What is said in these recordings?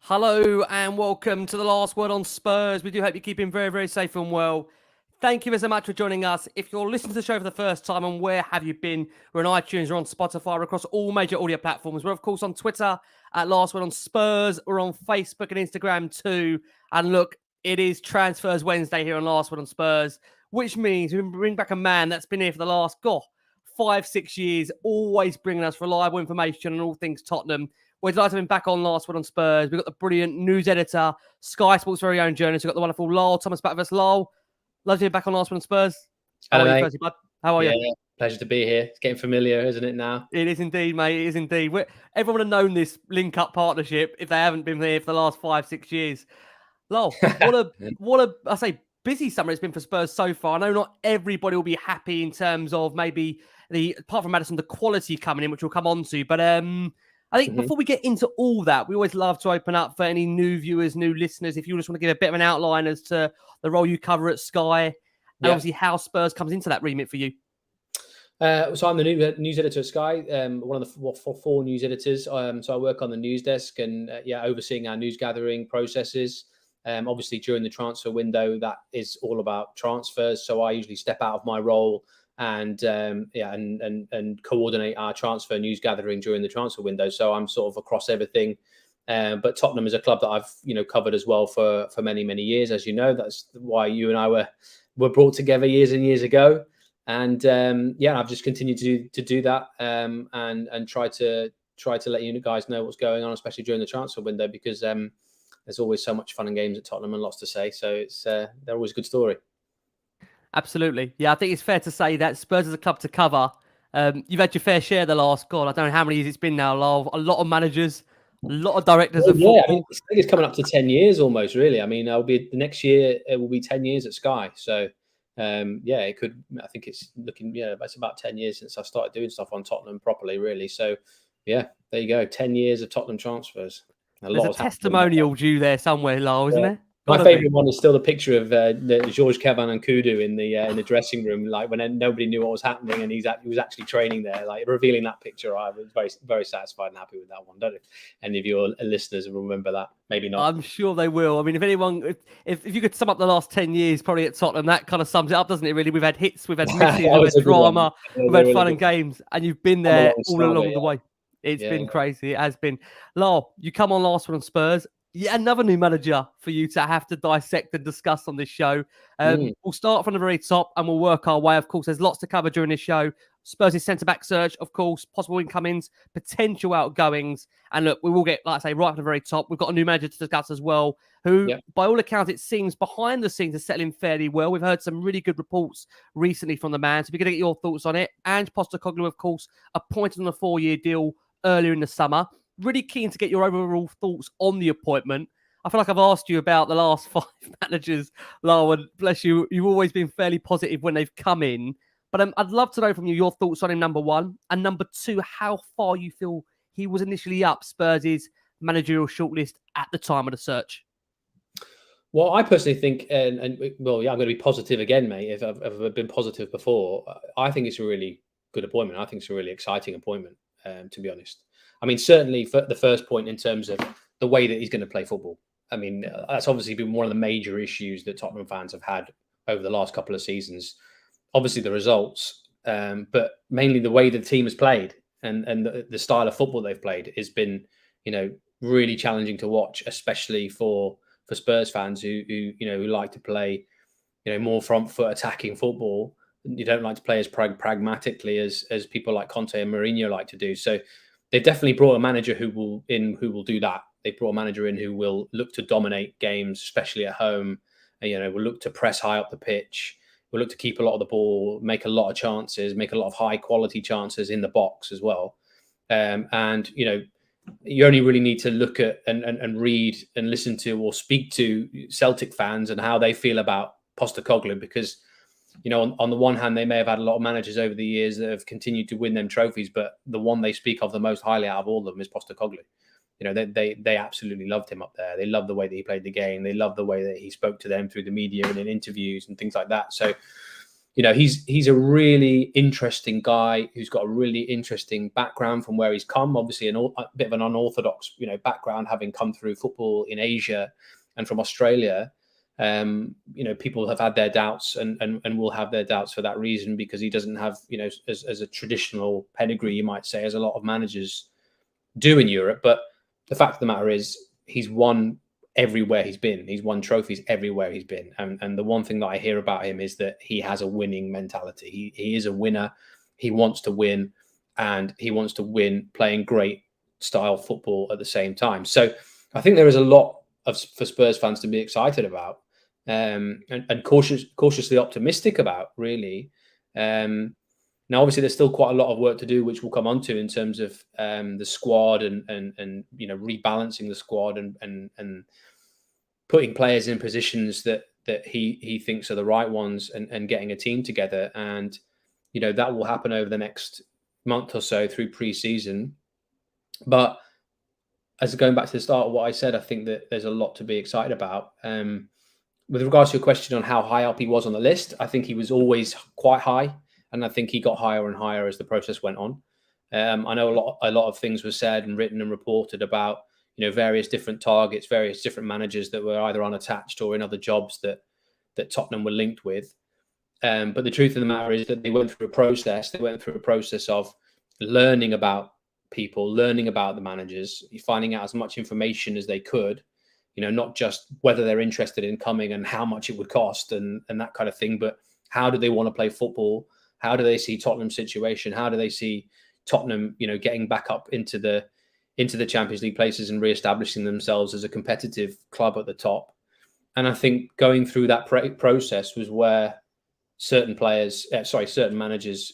Hello and welcome to the Last Word on Spurs. We do hope you're keeping very, very safe and well. Thank you so much for joining us. If you're listening to the show for the first time, and where have you been? We're on iTunes, we're on Spotify, we're across all major audio platforms. We're, of course, on Twitter at Last Word on Spurs. We're on Facebook and Instagram too. And look, it is Transfers Wednesday here on Last Word on Spurs, which means we bring back a man that's been here for the last, 5-6 years, always bringing us reliable information on all things Tottenham. We're delighted to have him back on Last Word on Spurs. We've got the brilliant news editor, Sky Sports' very own journalist. We've got the wonderful Lyall Thomas back with us. Lyall, love to be back on Last Word on Spurs. Hello, How are you, mate. firstly, bud? How are you? Pleasure to be here. It's getting familiar, isn't it now? It is indeed, mate. It is indeed. Everyone would have known this link-up partnership if they haven't been here for the last 5-6 years. Lyall, I say, busy summer it's been for Spurs so far. I know not everybody will be happy in terms of maybe apart from Maddison, the quality coming in, which we'll come on to. But I think before we get into all that, we always love to open up for any new viewers, new listeners. If you just want to give a bit of an outline as to the role you cover at Sky, and obviously how Spurs comes into that remit for you. So I'm the new news editor at Sky, one of the four news editors. So I work on the news desk and overseeing our news gathering processes. Obviously, during the transfer window, that is all about transfers. So I usually step out of my role and coordinate our transfer news gathering during the transfer window. So I'm sort of across everything. But Tottenham is a club that I've covered as well for many years, as you know. That's why you and I were brought together years and years ago. And I've just continued to do that and try to let you guys know what's going on, especially during the transfer window, because there's always so much fun and games at Tottenham and lots to say. So it's they're always a good story. Absolutely. Yeah, I think it's fair to say that Spurs is a club to cover. You've had your fair share the last, I don't know how many years it's been now, Lyle. A lot of managers, a lot of directors of football. I think it's coming up to 10 years almost, really. I mean, next year, it will be 10 years at Sky. So, it could, I think it's looking, it's about 10 years since I started doing stuff on Tottenham properly, really. So, there you go. 10 years of Tottenham transfers. There's a testimonial due there somewhere, Lyle, isn't there? My favourite one is still the picture of George Kevan and Kudu in the dressing room, like when nobody knew what was happening, and he was actually training there. Like revealing that picture, I was very, very satisfied and happy with that one. Don't know if any of your listeners will remember that? Maybe not. I'm sure they will. I mean, if anyone, if you could sum up the last 10 years, probably at Tottenham, that kind of sums it up, doesn't it? Really, we've had hits, we've had misses, we've had drama, we've had fun and games, and you've been there all along the way. It's been crazy. It has been. Lyle, you come on Last One on Spurs. Yeah, another new manager for you to have to dissect and discuss on this show. We'll start from the very top and we'll work our way. Of course, there's lots to cover during this show. Spurs' centre-back search, of course, possible incomings, potential outgoings. And look, we will get, like I say, right at the very top. We've got a new manager to discuss as well, who, by all accounts, it seems behind the scenes is settling fairly well. We've heard some really good reports recently from the man. So we're going to get your thoughts on it. And Postecoglou, of course, appointed on a 4-year deal earlier in the summer. Really keen to get your overall thoughts on the appointment. I feel like I've asked you about the last 5 managers, Lyall, and bless you, you've always been fairly positive when they've come in. But I'd love to know from you your thoughts on him, number one. And number two, how far you feel he was initially up Spurs' managerial shortlist at the time of the search. Well, I personally think, I'm going to be positive again, mate. If I've been positive before, I think it's a really good appointment. I think it's a really exciting appointment, to be honest. I mean, certainly for the first point in terms of the way that he's going to play football. I mean, that's obviously been one of the major issues that Tottenham fans have had over the last couple of seasons. Obviously the results, but mainly the way the team has played and the style of football they've played has been, really challenging to watch, especially for Spurs fans who like to play, more front foot attacking football. You don't like to play as pragmatically as people like Conte and Mourinho like to do. So they've definitely brought a manager who will do that. They brought a manager in who will look to dominate games, especially at home. And, will look to press high up the pitch. Will look to keep a lot of the ball, make a lot of chances, make a lot of high quality chances in the box as well. You only really need to look at and read and listen to or speak to Celtic fans and how they feel about Postecoglou, because on the one hand, they may have had a lot of managers over the years that have continued to win them trophies, but the one they speak of the most highly out of all of them is Postecoglou. They absolutely loved him up there. They loved the way that he played the game. They loved the way that he spoke to them through the media and in interviews and things like that. So he's a really interesting guy who's got a really interesting background from where he's come. Obviously, a bit of an unorthodox, background, having come through football in Asia and from Australia. People have had their doubts and will have their doubts for that reason, because he doesn't have, as a traditional pedigree, you might say, as a lot of managers do in Europe. But the fact of the matter is, he's won everywhere he's been. He's won trophies everywhere he's been. And the one thing that I hear about him is that he has a winning mentality. He is a winner. He wants to win, and he wants to win playing great style football at the same time. So I think there is a lot for Spurs fans to be excited about, and cautiously optimistic about, really. Now, obviously, there's still quite a lot of work to do, which we'll come on to, in terms of the squad and rebalancing the squad and putting players in positions that he thinks are the right ones, and getting a team together. And that will happen over the next month or so through pre-season. But as going back to the start of what I said, I think that there's a lot to be excited about. With regards to your question on how high up he was on the list, I think he was always quite high. And I think he got higher and higher as the process went on. I know a lot of things were said and written and reported about, various different targets, various different managers that were either unattached or in other jobs that Tottenham were linked with. But the truth of the matter is that they went through a process. They went through a process of learning about people, learning about the managers, finding out as much information as they could, not just whether they're interested in coming and how much it would cost and that kind of thing, but how do they want to play football? How do they see Tottenham's situation? How do they see Tottenham, getting back up into the Champions League places and reestablishing themselves as a competitive club at the top? And I think going through that process was where certain managers,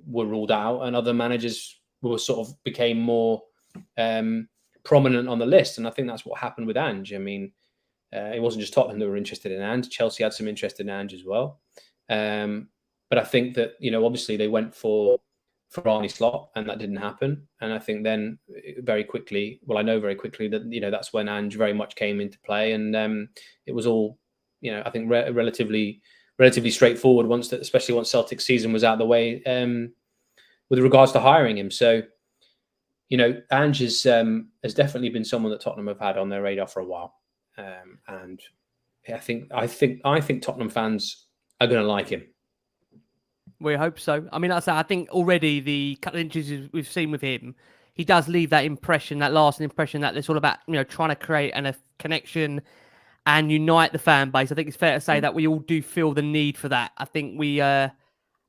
were ruled out, and other managers became more prominent on the list. And I think that's what happened with Ange. I mean, it wasn't just Tottenham that were interested in Ange. Chelsea had some interest in Ange as well. But I think that, obviously they went for Arne Slot, and that didn't happen. And I think then very quickly that, that's when Ange very much came into play. And it was all, I think relatively straightforward especially once Celtic's season was out of the way, with regards to hiring him. So, Ange has definitely been someone that Tottenham have had on their radar for a while. And I think Tottenham fans are going to like him. We hope so. I mean, I think already the couple of interviews we've seen with him, he does leave that impression, that lasting impression, that it's all about, trying to create a connection and unite the fan base. I think it's fair to say that we all do feel the need for that. I think we've had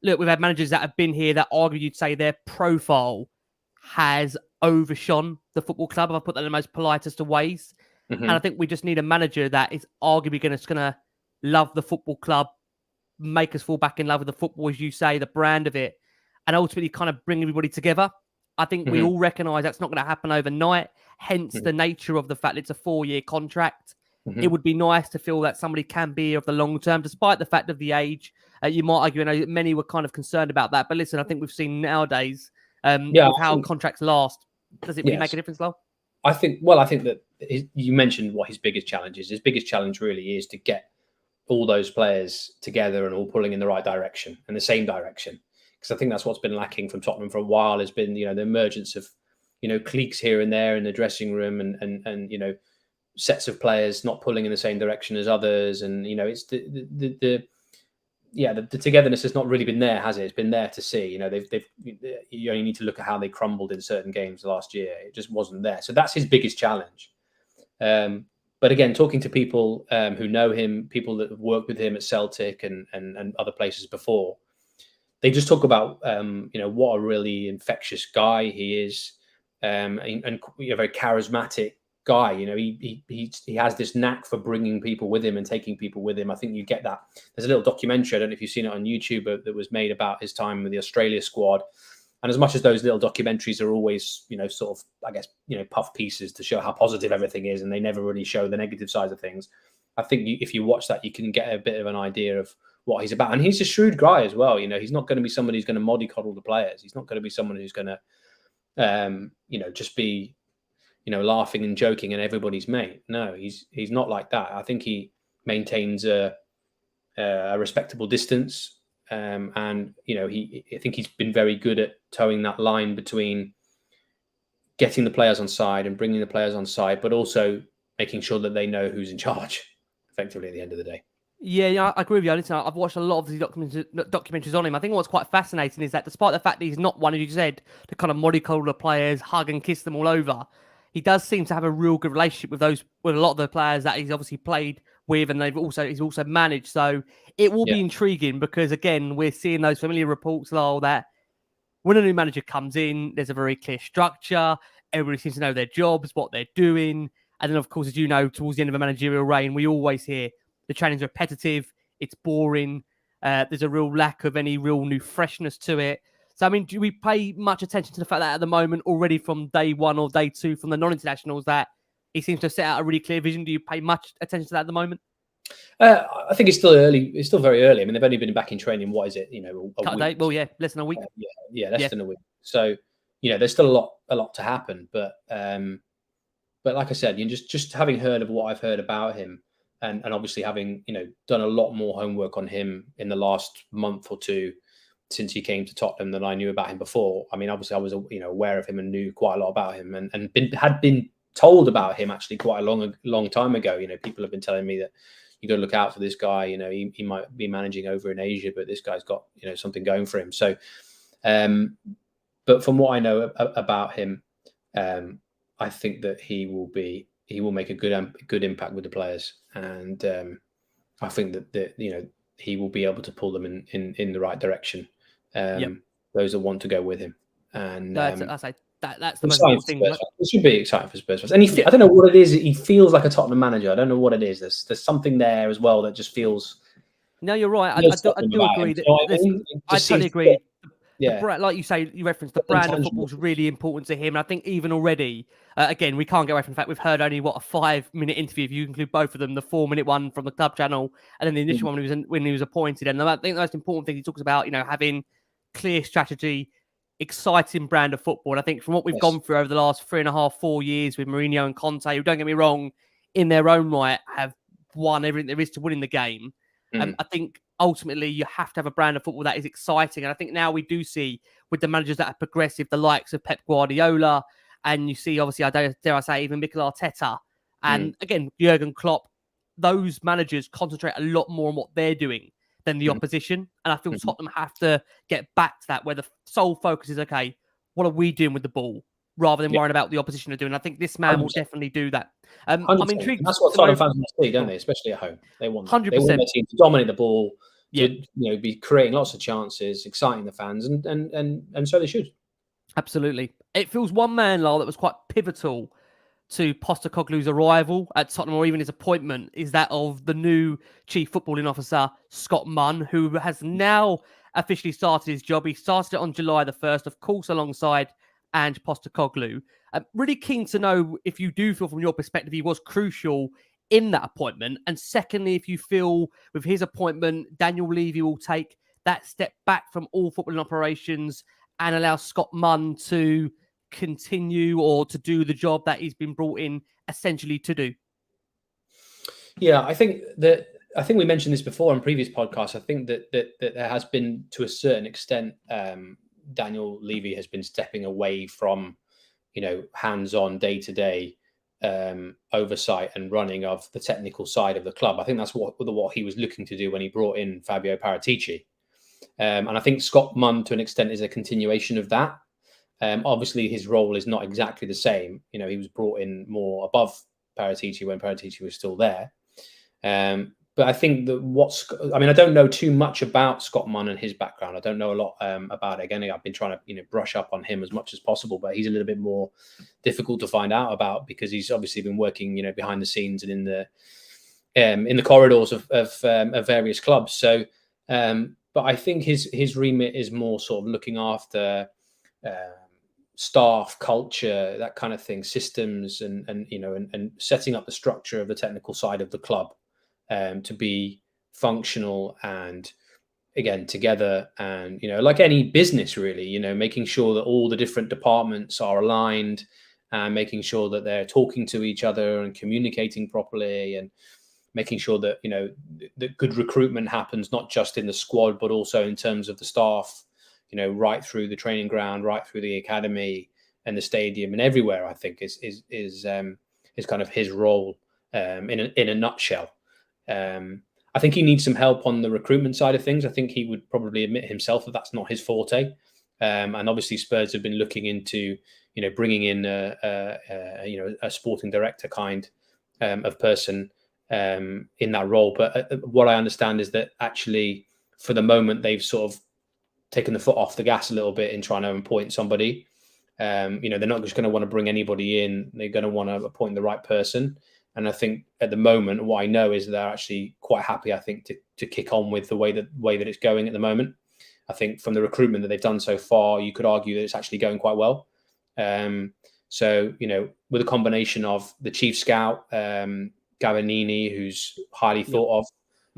managers that have been here that arguably you'd say their profile has overshone the football club, if I put that in the most politest of ways. Mm-hmm. And I think we just need a manager that is arguably going to love the football club, make us fall back in love with the football, as you say, the brand of it, and ultimately kind of bring everybody together. I think we all recognise that's not going to happen overnight, hence the nature of the fact it's a 4-year contract. It would be nice to feel that somebody can be of the long term, despite the fact of the age. You might argue, many were kind of concerned about that. But listen, I think we've seen nowadays with how contracts last. Does it really make a difference, Lyall? I think that you mentioned what his biggest challenge is. His biggest challenge really is to get all those players together and all pulling in the right direction and the same direction. Because I think that's what's been lacking from Tottenham for a while, has been, the emergence of, cliques here and there in the dressing room and sets of players not pulling in the same direction as others. And, it's the togetherness has not really been there, has it? It's been there to see, you only need to look at how they crumbled in certain games last year. It just wasn't there. So that's his biggest challenge. But again, talking to people who know him, people that have worked with him at Celtic and other places before, they just talk about, what a really infectious guy he is, and a very charismatic guy. He has this knack for bringing people with him and taking people with him. I think you get that. There's a little documentary, I don't know if you've seen it on YouTube, that was made about his time with the Australia squad. And as much as those little documentaries are always, puff pieces to show how positive everything is, and they never really show the negative side of things, I think if you watch that, you can get a bit of an idea of what he's about. And he's a shrewd guy as well. He's not going to be somebody who's going to mollycoddle the players. He's not going to be someone who's going to, just be, laughing and joking and everybody's mate. No, he's not like that. I think he maintains a respectable distance And I think he's been very good at towing that line between getting the players on side and bringing the players on side, but also making sure that they know who's in charge, effectively, at the end of the day. Yeah, I agree with you. Listen, I've watched a lot of the documentaries on him. I think what's quite fascinating is that despite the fact that he's not one, as you said, to kind of mollycoddle the players, hug and kiss them all over, he does seem to have a real good relationship with a lot of the players that he's obviously played with, and he's also managed. So it will be intriguing because again, we're seeing those familiar reports, Lyall, that when a new manager comes in, there's a very clear structure. Everybody seems to know their jobs, what they're doing. And then, of course, as you know, towards the end of a managerial reign, we always hear the training's repetitive, it's boring, there's a real lack of any real new freshness to it. So, I mean, do we pay much attention to the fact that at the moment, already from day one or day two from the non-internationals, that he seems to have set out a really clear vision? Do you pay much attention to that at the moment? I think it's still early. It's still very early. I mean, they've only been back in training. What is it? A week. Well, yeah, less than a week. Less than a week. So, there's still a lot to happen. But like I said, just having heard of what I've heard about him, and obviously having done a lot more homework on him in the last month or two since he came to Tottenham than I knew about him before. I mean, obviously I was aware of him and knew quite a lot about him, and had been told about him actually quite a long time ago. People have been telling me that you got to look out for this guy. He might be managing over in Asia, but this guy's got something going for him. So, but from what I know about him, I think that he will make a good impact with the players, and I think that he will be able to pull them in the right direction. Those that want to go with him, and that's the most important thing. It should be exciting for Spurs fans. And I don't know what it is. He feels like a Tottenham manager. I don't know what it is. There's something there as well that just feels. No, you're right. I do agree. I totally agree. Like you say, you referenced the brand of football is really important to him. And I think even already, again, we can't get away from the fact we've heard only a 5-minute interview. If you include both of them, the 4-minute one from the club channel, and then the initial one when he was appointed. And I think the most important thing he talks about, having clear strategy, exciting brand of football. And I think from what we've gone through over the last 3.5-4 years with Mourinho and Conte, who, don't get me wrong, in their own right have won everything there is to win in the game. I think ultimately you have to have a brand of football that is exciting. And I think now we do see with the managers that are progressive, the likes of Pep Guardiola, and you see, obviously, dare I say, even Mikel Arteta, and again, Jurgen Klopp, those managers concentrate a lot more on what they're doing than the opposition. And I feel Tottenham have to get back to that, where the sole focus is, okay, what are we doing with the ball, rather than worrying about what the opposition are doing. I think this man 100%. Will definitely do that. I'm intrigued. And that's what Tottenham fans want to see, don't they? Especially at home. They want 100%. They want their team to dominate the ball, to be creating lots of chances, exciting the fans, and so they should. Absolutely. It feels one man, Lyall, that was quite pivotal to Postecoglou's arrival at Tottenham, or even his appointment, is that of the new chief footballing officer, Scott Munn, who has now officially started his job. He started it on July the 1st, of course, alongside Ange Postecoglou. I'm really keen to know if you do feel from your perspective he was crucial in that appointment. And secondly, if you feel with his appointment, Daniel Levy will take that step back from all footballing operations and allow Scott Munn to continue or to do the job that he's been brought in essentially to do. Yeah, I think we mentioned this before on previous podcasts. I think that there has been, to a certain extent, Daniel Levy has been stepping away from, hands-on day-to-day oversight and running of the technical side of the club. I think that's what he was looking to do when he brought in Fabio Paratici. And I think Scott Munn, to an extent, is a continuation of that. Obviously, his role is not exactly the same. He was brought in more above Paratici when Paratici was still there. But I think that I don't know too much about Scott Munn and his background. I don't know a lot about it. Again, I've been trying to brush up on him as much as possible, but he's a little bit more difficult to find out about because he's obviously been working, behind the scenes and in the corridors of various clubs. So, but I think his remit is more sort of looking after staff, culture, that kind of thing, systems, and setting up the structure of the technical side of the club. To be functional and again together, and like any business really, making sure that all the different departments are aligned and making sure that they're talking to each other and communicating properly, and making sure that that good recruitment happens, not just in the squad, but also in terms of the staff, right through the training ground, right through the academy and the stadium and everywhere, I think is kind of his role in a nutshell. I think he needs some help on the recruitment side of things. I think he would probably admit himself that that's not his forte. And obviously Spurs have been looking into, bringing in a sporting director kind of person in that role. But what I understand is that actually for the moment, they've sort of taken the foot off the gas a little bit in trying to appoint somebody. They're not just going to want to bring anybody in. They're going to want to appoint the right person. And I think at the moment, what I know is they're actually quite happy, I think, to kick on with the way that it's going at the moment. I think from the recruitment that they've done so far, you could argue that it's actually going quite well. So, with a combination of the chief scout, Gavanini, who's highly thought of,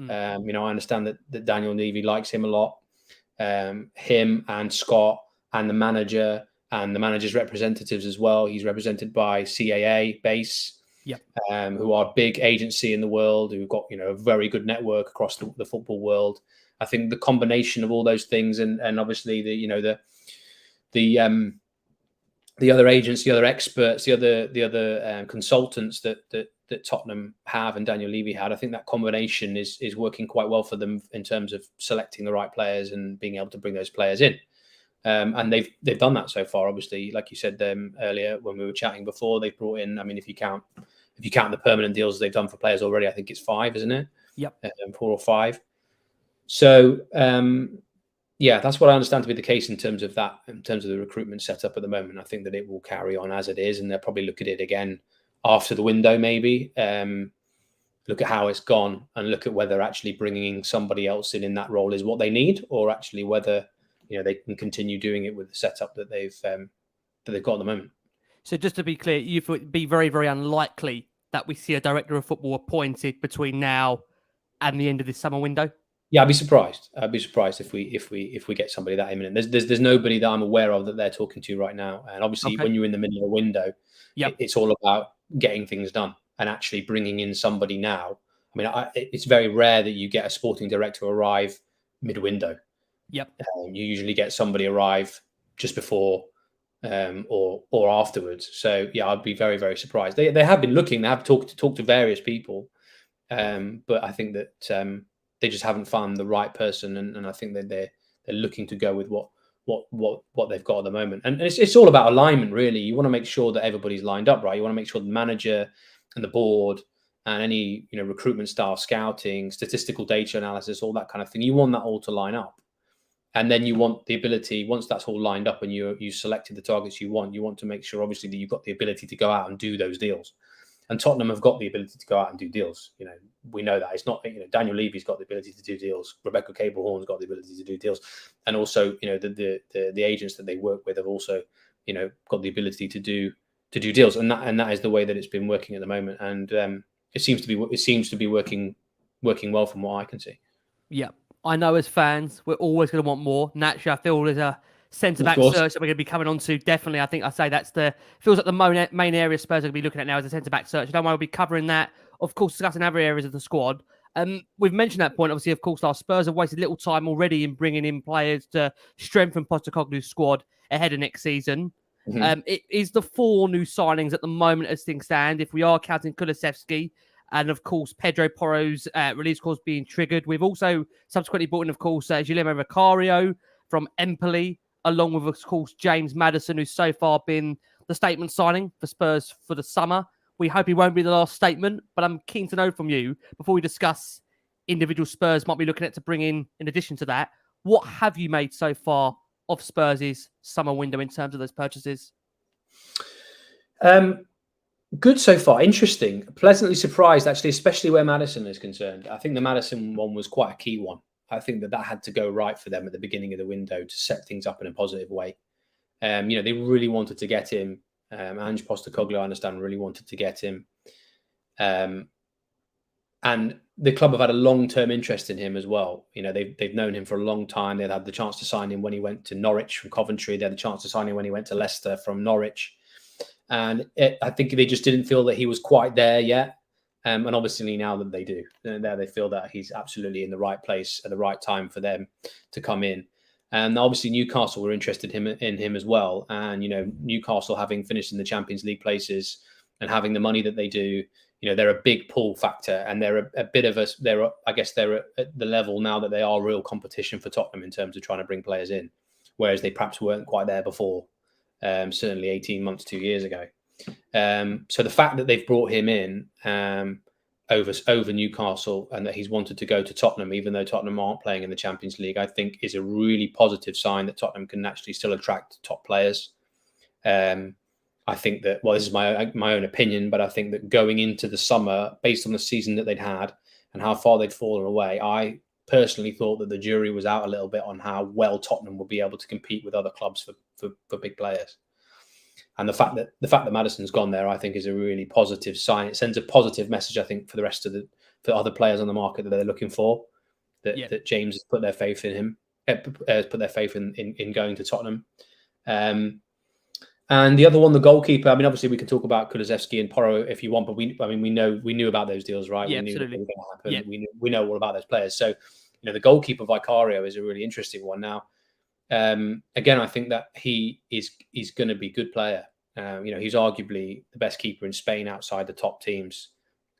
I understand that Daniel Levy likes him a lot. Him and Scott and the manager and the manager's representatives as well. He's represented by CAA Base. Who are a big agency in the world, who've got a very good network across the football world. I think the combination of all those things, and obviously the other agents, the other experts, the other consultants that Tottenham have and Daniel Levy had, I think that combination is working quite well for them in terms of selecting the right players and being able to bring those players in. And they've done that so far. Obviously, like you said earlier when we were chatting before, they've brought in. I mean, if you count the permanent deals they've done for players already, I think it's 5, isn't it? Yep. 4 or 5. So that's what I understand to be the case in terms of the recruitment setup at the moment. I think that it will carry on as it is, and they'll probably look at it again after the window, maybe. Look at how it's gone and look at whether actually bringing somebody else in that role is what they need, or actually whether they can continue doing it with the setup that they've got at the moment. So just to be clear, you thought it'd be very, very unlikely that we see a director of football appointed between now and the end of this summer window? Yeah, I'd be surprised. I'd be surprised if we get somebody that imminent. There's nobody that I'm aware of that they're talking to right now. And obviously, when you're in the middle of a window, it's all about getting things done and actually bringing in somebody now. I mean, it's very rare that you get a sporting director arrive mid-window. Yep. You usually get somebody arrive just before or afterwards. So I'd be very, very surprised. They have been looking. They have talked to various people, but I think that they just haven't found the right person, and I think that they're looking to go with what they've got at the moment. And it's all about alignment, really. You want to make sure that everybody's lined up, right? You want to make sure the manager and the board and any recruitment staff, scouting, statistical data analysis, all that kind of thing. You want that all to line up. And then you want the ability, once that's all lined up and you selected the targets you want to make sure, obviously, that you've got the ability to go out and do those deals. And Tottenham have got the ability to go out and do deals. We know that. It's not, Daniel Levy's got the ability to do deals. Rebecca Cablehorn's got the ability to do deals. And also, the agents that they work with have also, got the ability to do deals. And that is the way that it's been working at the moment. And it seems to be working well from what I can see. Yeah. I know as fans, we're always going to want more. Naturally, I feel there's a centre-back search that we're going to be coming on to. Definitely, I think I say feels like the main area Spurs are going to be looking at now is a centre-back search. I don't want to be covering that. Of course, discussing other areas of the squad. We've mentioned that point. Obviously, of course, our Spurs have wasted little time already in bringing in players to strengthen Postecoglou's squad ahead of next season. Mm-hmm. It is the 4 new signings at the moment as things stand. If we are counting Kulusevski, and of course, Pedro Porro's release clause being triggered. We've also subsequently brought in, of course, Guillermo Vicario from Empoli, along with, of course, James Maddison, who's so far been the statement signing for Spurs for the summer. We hope he won't be the last statement, but I'm keen to know from you, before we discuss individual Spurs might be looking at to bring in addition to that, what have you made so far of Spurs' summer window in terms of those purchases? Good so far. Interesting. Pleasantly surprised, actually, especially where Maddison is concerned. I think the Maddison one was quite a key one. I think that had to go right for them at the beginning of the window to set things up in a positive way. They really wanted to get him. Ange Postecoglou, I understand, really wanted to get him. And the club have had a long-term interest in him as well. They've known him for a long time. They've had the chance to sign him when he went to Norwich from Coventry. They had the chance to sign him when he went to Leicester from Norwich. And I think they just didn't feel that he was quite there yet. And obviously now that they do, now they feel that he's absolutely in the right place at the right time for them to come in. And obviously Newcastle were interested in him as well. And, Newcastle having finished in the Champions League places and having the money that they do, they're a big pull factor, and they're a bit of I guess they're at the level now that they are real competition for Tottenham in terms of trying to bring players in, whereas they perhaps weren't quite there before, certainly 18 months, 2 years ago. So the fact that they've brought him in over Newcastle, and that he's wanted to go to Tottenham, even though Tottenham aren't playing in the Champions League, I think is a really positive sign that Tottenham can actually still attract top players. I think that, well, this is my own opinion, but I think that going into the summer, based on the season that they'd had and how far they'd fallen away, I personally thought that the jury was out a little bit on how well Tottenham would be able to compete with other clubs for big players. And the fact that Maddison's gone there, I think, is a really positive sign. It sends a positive message, I think, for the rest of for other players on the market that they're looking for. That James has put their faith in him, put their faith in going to Tottenham. And the other one, the goalkeeper. I mean, obviously, we can talk about Kulusevski and Porro if you want, but we knew about those deals, right? Yeah, we knew absolutely. What was going to happen. Yeah. We know all about those players. So, the goalkeeper Vicario is a really interesting one now. Again, I think that he's going to be a good player. He's arguably the best keeper in Spain outside the top teams.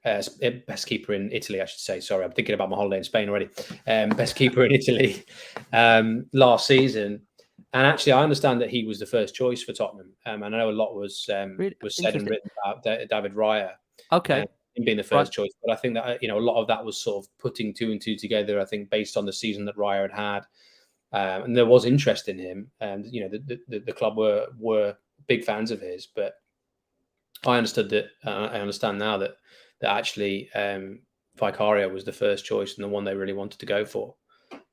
Best keeper in Italy, I should say. Sorry, I'm thinking about my holiday in Spain already. Best keeper in Italy last season. And actually, I understand that he was the first choice for Tottenham. And I know a lot was said and written about David Raya. Okay. Him being the first choice. But I think that, a lot of that was sort of putting two and two together, I think, based on the season that Raya had. And there was interest in him. And, the club were big fans of his. But I understood that. I understand now that actually Vicario was the first choice and the one they really wanted to go for.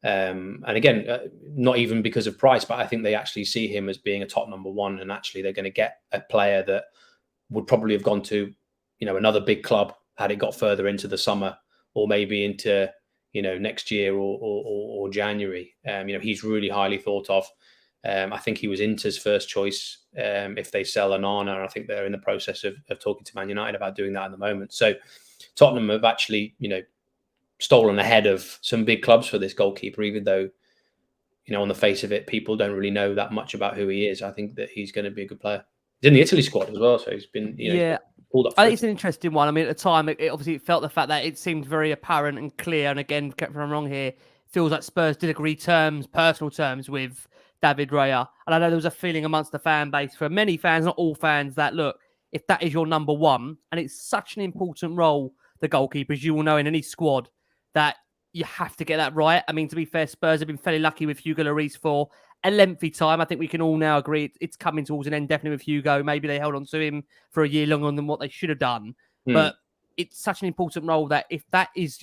And again, not even because of price, but I think they actually see him as being a top number one, and actually they're going to get a player that would probably have gone to, another big club had it got further into the summer, or maybe into, next year or January. He's really highly thought of. I think he was Inter's first choice if they sell Onana, and I think they're in the process of talking to Man United about doing that at the moment. So Tottenham have actually, stolen ahead of some big clubs for this goalkeeper, even though, on the face of it, people don't really know that much about who he is. I think that he's going to be a good player. He's in the Italy squad as well, so he's been, he's been pulled up. I think it's an interesting one. I mean, at the time, it obviously felt the fact that it seemed very apparent and clear. And again, correct me if I'm wrong here, feels like Spurs did agree personal terms with David Raya. And I know there was a feeling amongst the fan base, for many fans, not all fans, that look, if that is your number one, and it's such an important role, the goalkeeper, as you will know, in any squad, that you have to get that right. I mean, to be fair, Spurs have been fairly lucky with Hugo Lloris for a lengthy time. I think we can all now agree it's coming towards an end, definitely with Hugo. Maybe they held on to him for a year longer than what they should have done. But it's such an important role that if that is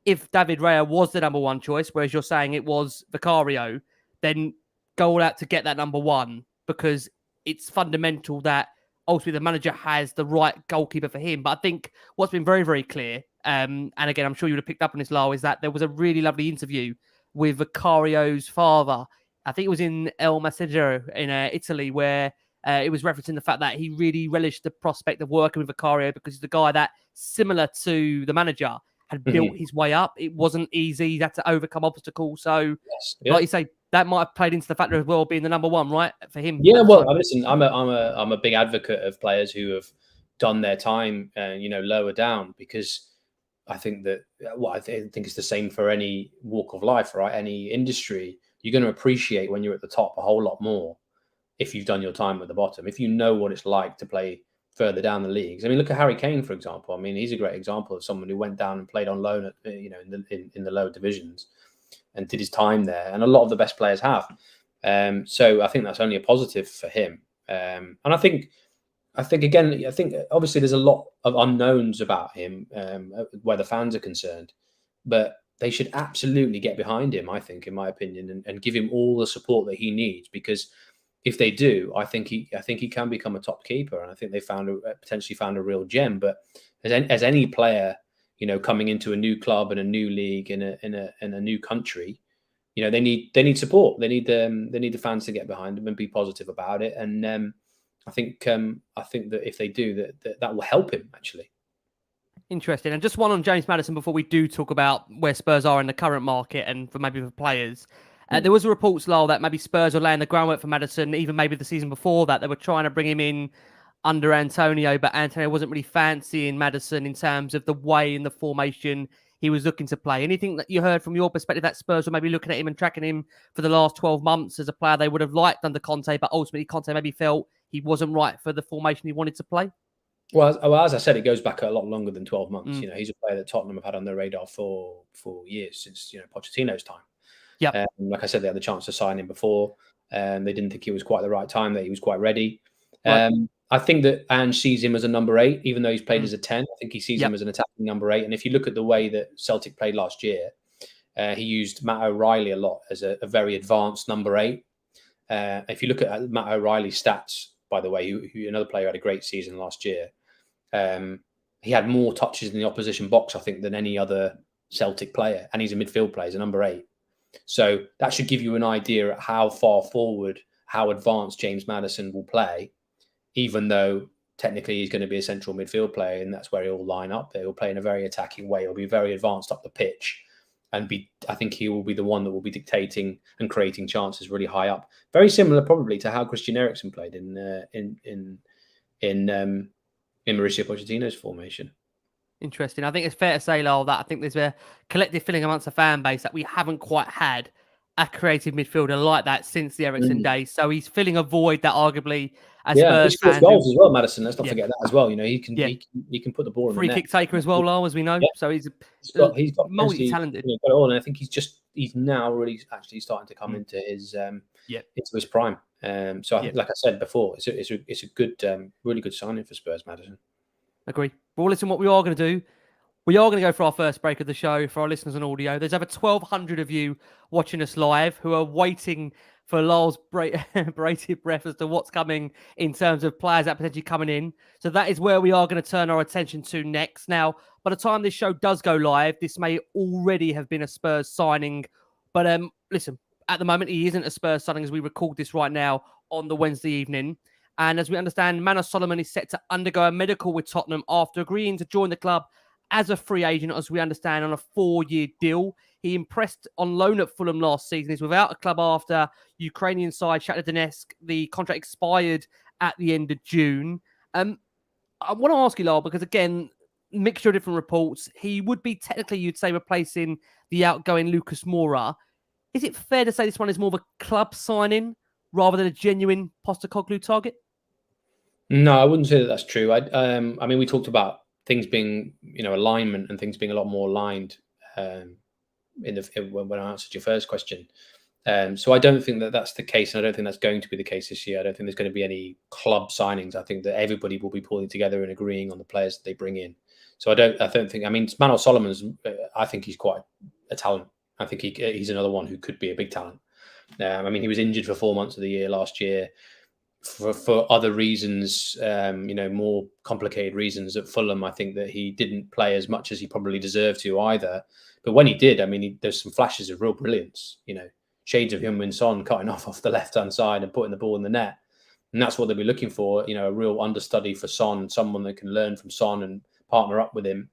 if David Raya was the number one choice, whereas you're saying it was Vicario, then go all out to get that number one, because it's fundamental that ultimately the manager has the right goalkeeper for him. But I think what's been very, very clear, and again, I'm sure you would have picked up on this, Lyall, is that there was a really lovely interview with Vicario's father. I think it was in El Messaggero in Italy, where it was referencing the fact that he really relished the prospect of working with Vicario, because he's the guy that, similar to the manager, had built his way up. It wasn't easy. He had to overcome obstacles. So, like you say, that might have played into the factor as well, being the number one, right, for him. Yeah, well, listen, I'm a big advocate of players who have done their time, lower down, because I think that, I think it's the same for any walk of life, right? Any industry, you're going to appreciate when you're at the top a whole lot more if you've done your time at the bottom. If you know what it's like to play further down the leagues. I mean, look at Harry Kane, for example. I mean, he's a great example of someone who went down and played on loan at, in the lower divisions and did his time there. And a lot of the best players have. So I think that's only a positive for him. And I think obviously there's a lot of unknowns about him where the fans are concerned, but they should absolutely get behind him, I think, in my opinion, and give him all the support that he needs, because if they do, I think he can become a top keeper, and I think they potentially found a real gem. But as any player, coming into a new club and a new league in a new country, they need support. They need the fans to get behind them and be positive about it. And I think that if they do, that will help him actually. Interesting. And just one on James Maddison before we do talk about where Spurs are in the current market and for maybe for players. There was a reports, Lyall, that maybe Spurs were laying the groundwork for Maddison, even maybe the season before that. They were trying to bring him in under Antonio, but Antonio wasn't really fancying Maddison in terms of the way and the formation he was looking to play. Anything that you heard from your perspective that Spurs were maybe looking at him and tracking him for the last 12 months as a player they would have liked under Conte, but ultimately Conte maybe felt he wasn't right for the formation he wanted to play? Well, as I said, it goes back a lot longer than 12 months. You know, he's a player that Tottenham have had on their radar for years, since, you know, Pochettino's time. Yeah. Like I said, they had the chance to sign him before. They didn't think he was quite the right time, that he was quite ready. Right. I think that Ange sees him as a number 8, even though he's played as a 10. I think he sees him as an attacking number 8. And if you look at the way that Celtic played last year, he used Matt O'Reilly a lot as a very advanced number 8. If you look at Matt O'Reilly's stats, by the way, who another player had a great season last year, he had more touches in the opposition box, I think, than any other Celtic player. And he's a midfield player, he's a number 8. So that should give you an idea at how far forward, how advanced James Maddison will play, even though technically he's going to be a central midfield player, and that's where he'll line up. He'll play in a very attacking way. He'll be very advanced up the pitch, and I think he will be the one that will be dictating and creating chances really high up. Very similar, probably, to how Christian Eriksen played in Mauricio Pochettino's formation. Interesting. I think it's fair to say, Lyall, that I think there's a collective feeling amongst the fan base that we haven't quite had a creative midfielder like that since the Eriksen days. So he's filling a void that arguably, as Spurs he scores goals as well, Maddison. Let's not forget that as well. You know, he can put the ball in the net. Free kick taker as well, Lyall, as we know. So he's got multi-talented. Got it all, and I think he's now really actually starting to come into his prime. So I think, like I said before, it's a good, really good signing for Spurs, Maddison. Agree. Well, listen, what we are going to do, we are going to go for our first break of the show for our listeners on audio. There's over 1,200 of you watching us live who are waiting for Lyall's braided breath as to what's coming in terms of players that potentially coming in. So that is where we are going to turn our attention to next. Now, by the time this show does go live, this may already have been a Spurs signing. But listen, at the moment, he isn't a Spurs signing as we record this right now on the Wednesday evening. And as we understand, Manor Solomon is set to undergo a medical with Tottenham after agreeing to join the club as a free agent, as we understand, on a 4-year deal. He impressed on loan at Fulham last season. He's without a club after Ukrainian side Shakhtar Donetsk. The contract expired at the end of June. I want to ask you, Lyall, because again, mixture of different reports. He would be technically, you'd say, replacing the outgoing Lucas Moura. Is it fair to say this one is more of a club signing rather than a genuine Postecoglou target? No, I wouldn't say that that's true. I mean, we talked about things being, alignment and things being a lot more aligned when I answered your first question. So I don't think that that's the case, and I don't think that's going to be the case this year. I don't think there's going to be any club signings. I think that everybody will be pulling together and agreeing on the players that they bring in. So I don't think. I mean, Manor Solomon's. I think he's quite a talent. I think he's another one who could be a big talent. I mean, he was injured for 4 months of the year last year. For other reasons, more complicated reasons at Fulham. I think that he didn't play as much as he probably deserved to either. But when he did, I mean, there's some flashes of real brilliance, shades of Heung-min Son cutting off the left-hand side and putting the ball in the net. And that's what they'll be looking for, a real understudy for Son, someone that can learn from Son and partner up with him.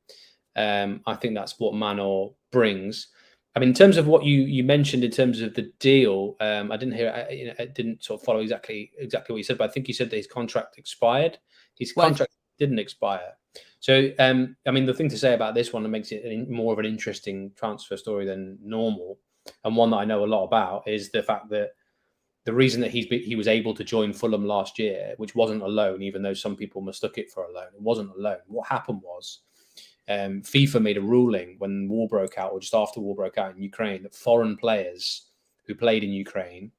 I think that's what Manor brings. I mean, in terms of what you mentioned in terms of the deal, I didn't hear. I didn't sort of follow exactly what you said, but I think you said that his contract expired. His contract didn't expire. So, I mean, the thing to say about this one that makes it more of an interesting transfer story than normal, and one that I know a lot about, is the fact that the reason that he was able to join Fulham last year, which wasn't a loan, even though some people mistook it for a loan, it wasn't a loan. What happened was, FIFA made a ruling when war broke out, or just after war broke out in Ukraine, that foreign players who played in Ukraine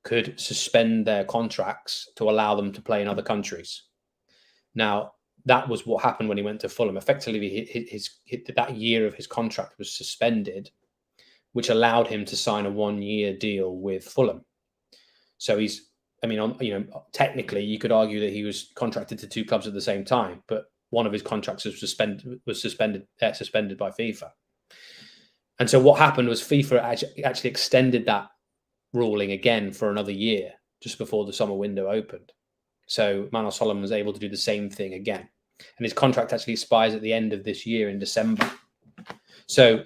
could suspend their contracts to allow them to play in other countries. Now, that was what happened when he went to Fulham. Effectively, that year of his contract was suspended, which allowed him to sign a 1-year deal with Fulham. So technically, you could argue that he was contracted to 2 clubs at the same time, but one of his contracts was suspended by FIFA. And so what happened was FIFA actually extended that ruling again for another year, just before the summer window opened. So Manor Solomon was able to do the same thing again. and his contract actually expires at the end of this year in December. So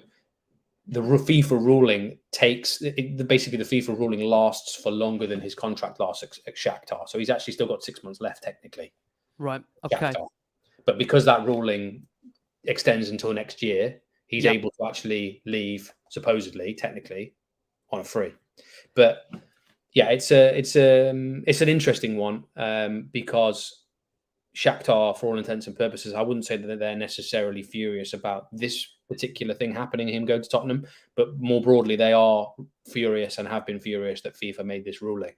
the FIFA ruling basically the FIFA ruling lasts for longer than his contract lasts at Shakhtar. So he's actually still got 6 months left technically. Right. Okay. Shakhtar. But because that ruling extends until next year, he's able to actually leave, supposedly, technically, on a free. But yeah, it's an interesting one because Shakhtar, for all intents and purposes, I wouldn't say that they're necessarily furious about this particular thing happening, him going to Tottenham, but more broadly, they are furious and have been furious that FIFA made this ruling.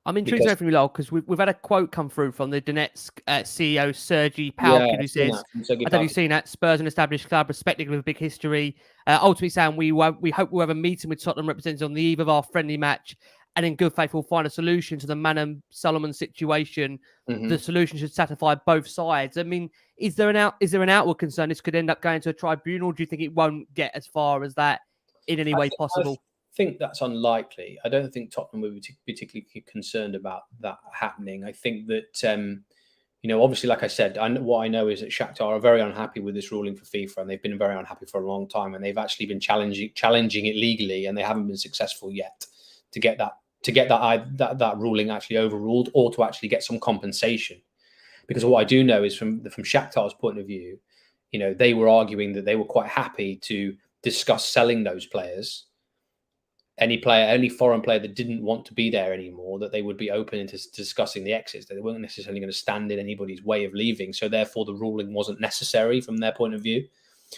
I'm intrigued from you, Lyall, because we've had a quote come through from the Donetsk CEO, Sergei Palkin, who says, I don't know if you've seen that, Spurs an established club, respected with a big history. Ultimately saying, we hope we'll have a meeting with Tottenham representatives on the eve of our friendly match, and in good faith we'll find a solution to the Manan Solomon situation. The solution should satisfy both sides. I mean, is there an outward concern this could end up going to a tribunal? Do you think it won't get as far as that in any way possible? I think that's unlikely. I don't think Tottenham would be particularly concerned about that happening. I think that, obviously, like I said, what I know is that Shakhtar are very unhappy with this ruling for FIFA, and they've been very unhappy for a long time, and they've actually been challenging it legally, and they haven't been successful yet to get that ruling actually overruled, or to actually get some compensation. Because what I do know is from Shakhtar's point of view, they were arguing that they were quite happy to discuss selling those players. Any foreign player that didn't want to be there anymore, that they would be open into discussing the exits, that they weren't necessarily going to stand in anybody's way of leaving. So therefore the ruling wasn't necessary from their point of view.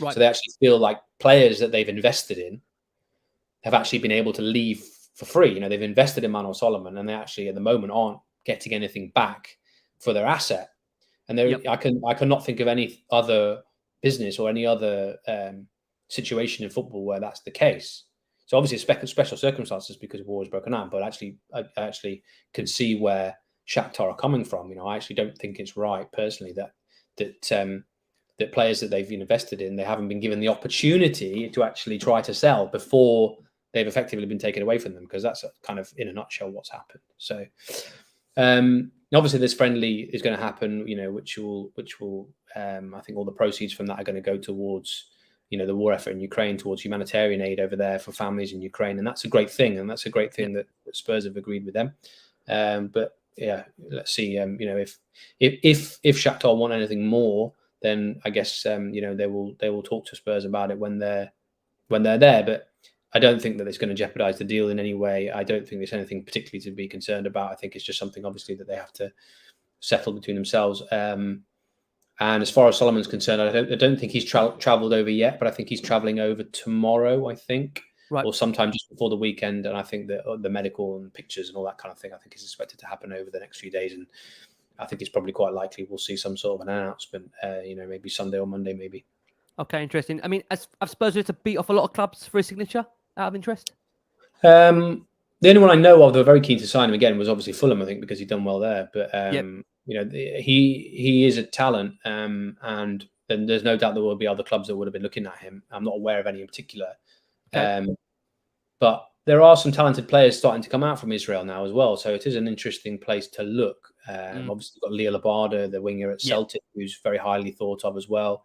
Right. So they actually feel like players that they've invested in have actually been able to leave for free. They've invested in Manan Solomon, and they actually at the moment aren't getting anything back for their asset. And I cannot think of any other business or any other situation in football where that's the case. So obviously special circumstances because war has broken out, but I actually can see where Shakhtar are coming from. I actually don't think it's right personally that players that they've invested in, they haven't been given the opportunity to actually try to sell before they've effectively been taken away from them, because that's kind of in a nutshell what's happened. So obviously this friendly is going to happen, which will I think all the proceeds from that are going to go towards the war effort in Ukraine, towards humanitarian aid over there for families in Ukraine. And that's a great thing. And that's a great thing that Spurs have agreed with them. But yeah, let's see, if Shakhtar want anything more, then I guess, they will talk to Spurs about it when they're there. But I don't think that it's going to jeopardize the deal in any way. I don't think there's anything particularly to be concerned about. I think it's just something obviously that they have to settle between themselves. And as far as Solomon's concerned, I don't think he's travelled over yet, but I think he's travelling over tomorrow, I think, or sometime just before the weekend. And I think that the medical and pictures and all that kind of thing, I think is expected to happen over the next few days. And I think it's probably quite likely we'll see some sort of an announcement, maybe Sunday or Monday, maybe. Okay, interesting. I mean, I suppose it's to beat off a lot of clubs for his signature, out of interest? The only one I know of that were very keen to sign him again was obviously Fulham, I think, because he'd done well there. But he is a talent, and then there's no doubt there will be other clubs that would have been looking at him. I'm not aware of any in particular. Okay. But there are some talented players starting to come out from Israel now as well. So it is an interesting place to look. Obviously, you've got Lyall, the winger at Celtic, who's very highly thought of as well,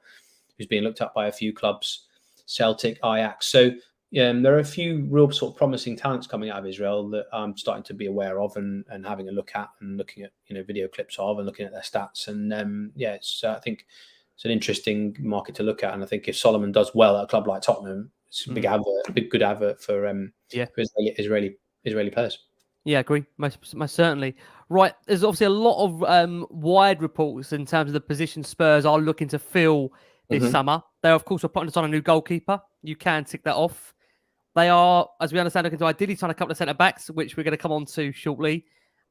who's being looked at by a few clubs, Celtic, Ajax. So there are a few real sort of promising talents coming out of Israel that I'm starting to be aware of and having a look at and looking at video clips of and looking at their stats. And I think it's an interesting market to look at. And I think if Solomon does well at a club like Tottenham, it's a big good advert for Israeli players. Yeah, I agree. Most certainly. Right, there's obviously a lot of wide reports in terms of the position Spurs are looking to fill this summer. They, of course, are putting us on a new goalkeeper. You can tick that off. They are, as we understand, looking to ideally sign a couple of centre-backs, which we're going to come on to shortly.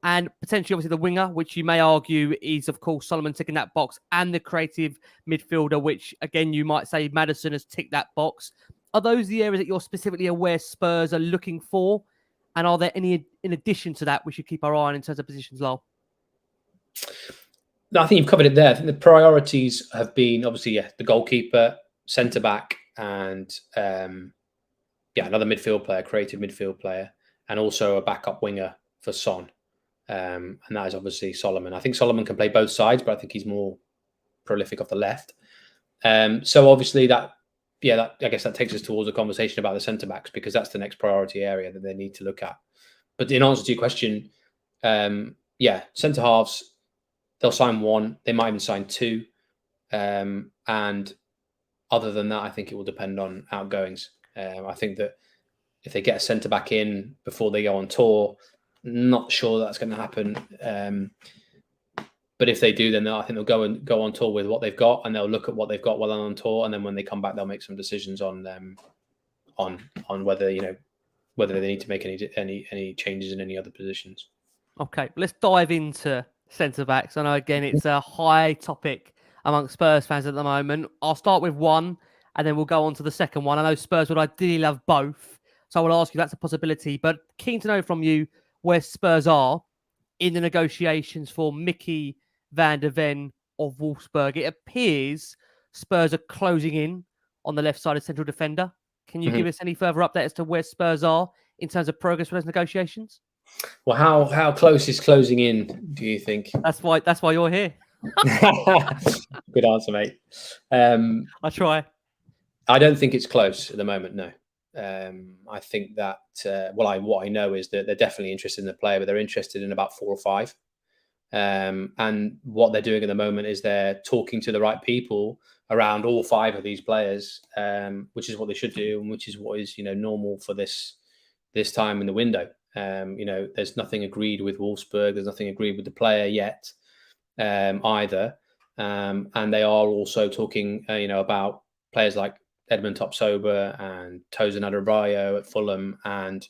And potentially, obviously, the winger, which you may argue is, of course, Solomon ticking that box, and the creative midfielder, which, again, you might say Maddison has ticked that box. Are those the areas that you're specifically aware Spurs are looking for? And are there any, in addition to that, we should keep our eye on in terms of positions, Lyall? No, I think you've covered it there. I think the priorities have been, obviously, the goalkeeper, centre-back, and another midfield player, creative midfield player, and also a backup winger for Son. And that is obviously Solomon. I think Solomon can play both sides, but I think he's more prolific off the left. So obviously that I guess that takes us towards a conversation about the centre backs, because that's the next priority area that they need to look at. But in answer to your question, centre halves, they'll sign one, they might even sign two, and other than that, I think it will depend on outgoings. I think that if they get a centre back in before they go on tour, not sure that's going to happen. But if they do, then I think they'll go on tour with what they've got, and they'll look at what they've got while on tour, and then when they come back, they'll make some decisions on whether they need to make any changes in any other positions. Okay, let's dive into centre backs. I know again it's a high topic amongst Spurs fans at the moment. I'll start with one, and then we'll go on to the second one. I know Spurs would ideally love both, so I will ask you that's a possibility. But keen to know from you where Spurs are in the negotiations for Mickey van der Ven of Wolfsburg. It appears Spurs are closing in on the left-sided central defender. Can you give us any further update as to where Spurs are in terms of progress with those negotiations? Well, how close is closing in, do you think? That's why you're here. Good answer, mate. I try. I don't think it's close at the moment, no. I think that, what I know is that they're definitely interested in the player, but they're interested in about 4 or 5. And what they're doing at the moment is they're talking to the right people around all 5 of these players, which is what they should do, and which is what is normal for this time in the window. There's nothing agreed with Wolfsburg. There's nothing agreed with the player yet, either. And they are also talking, about players like Edmund Topsober and Tosin Adarabioyo at Fulham, and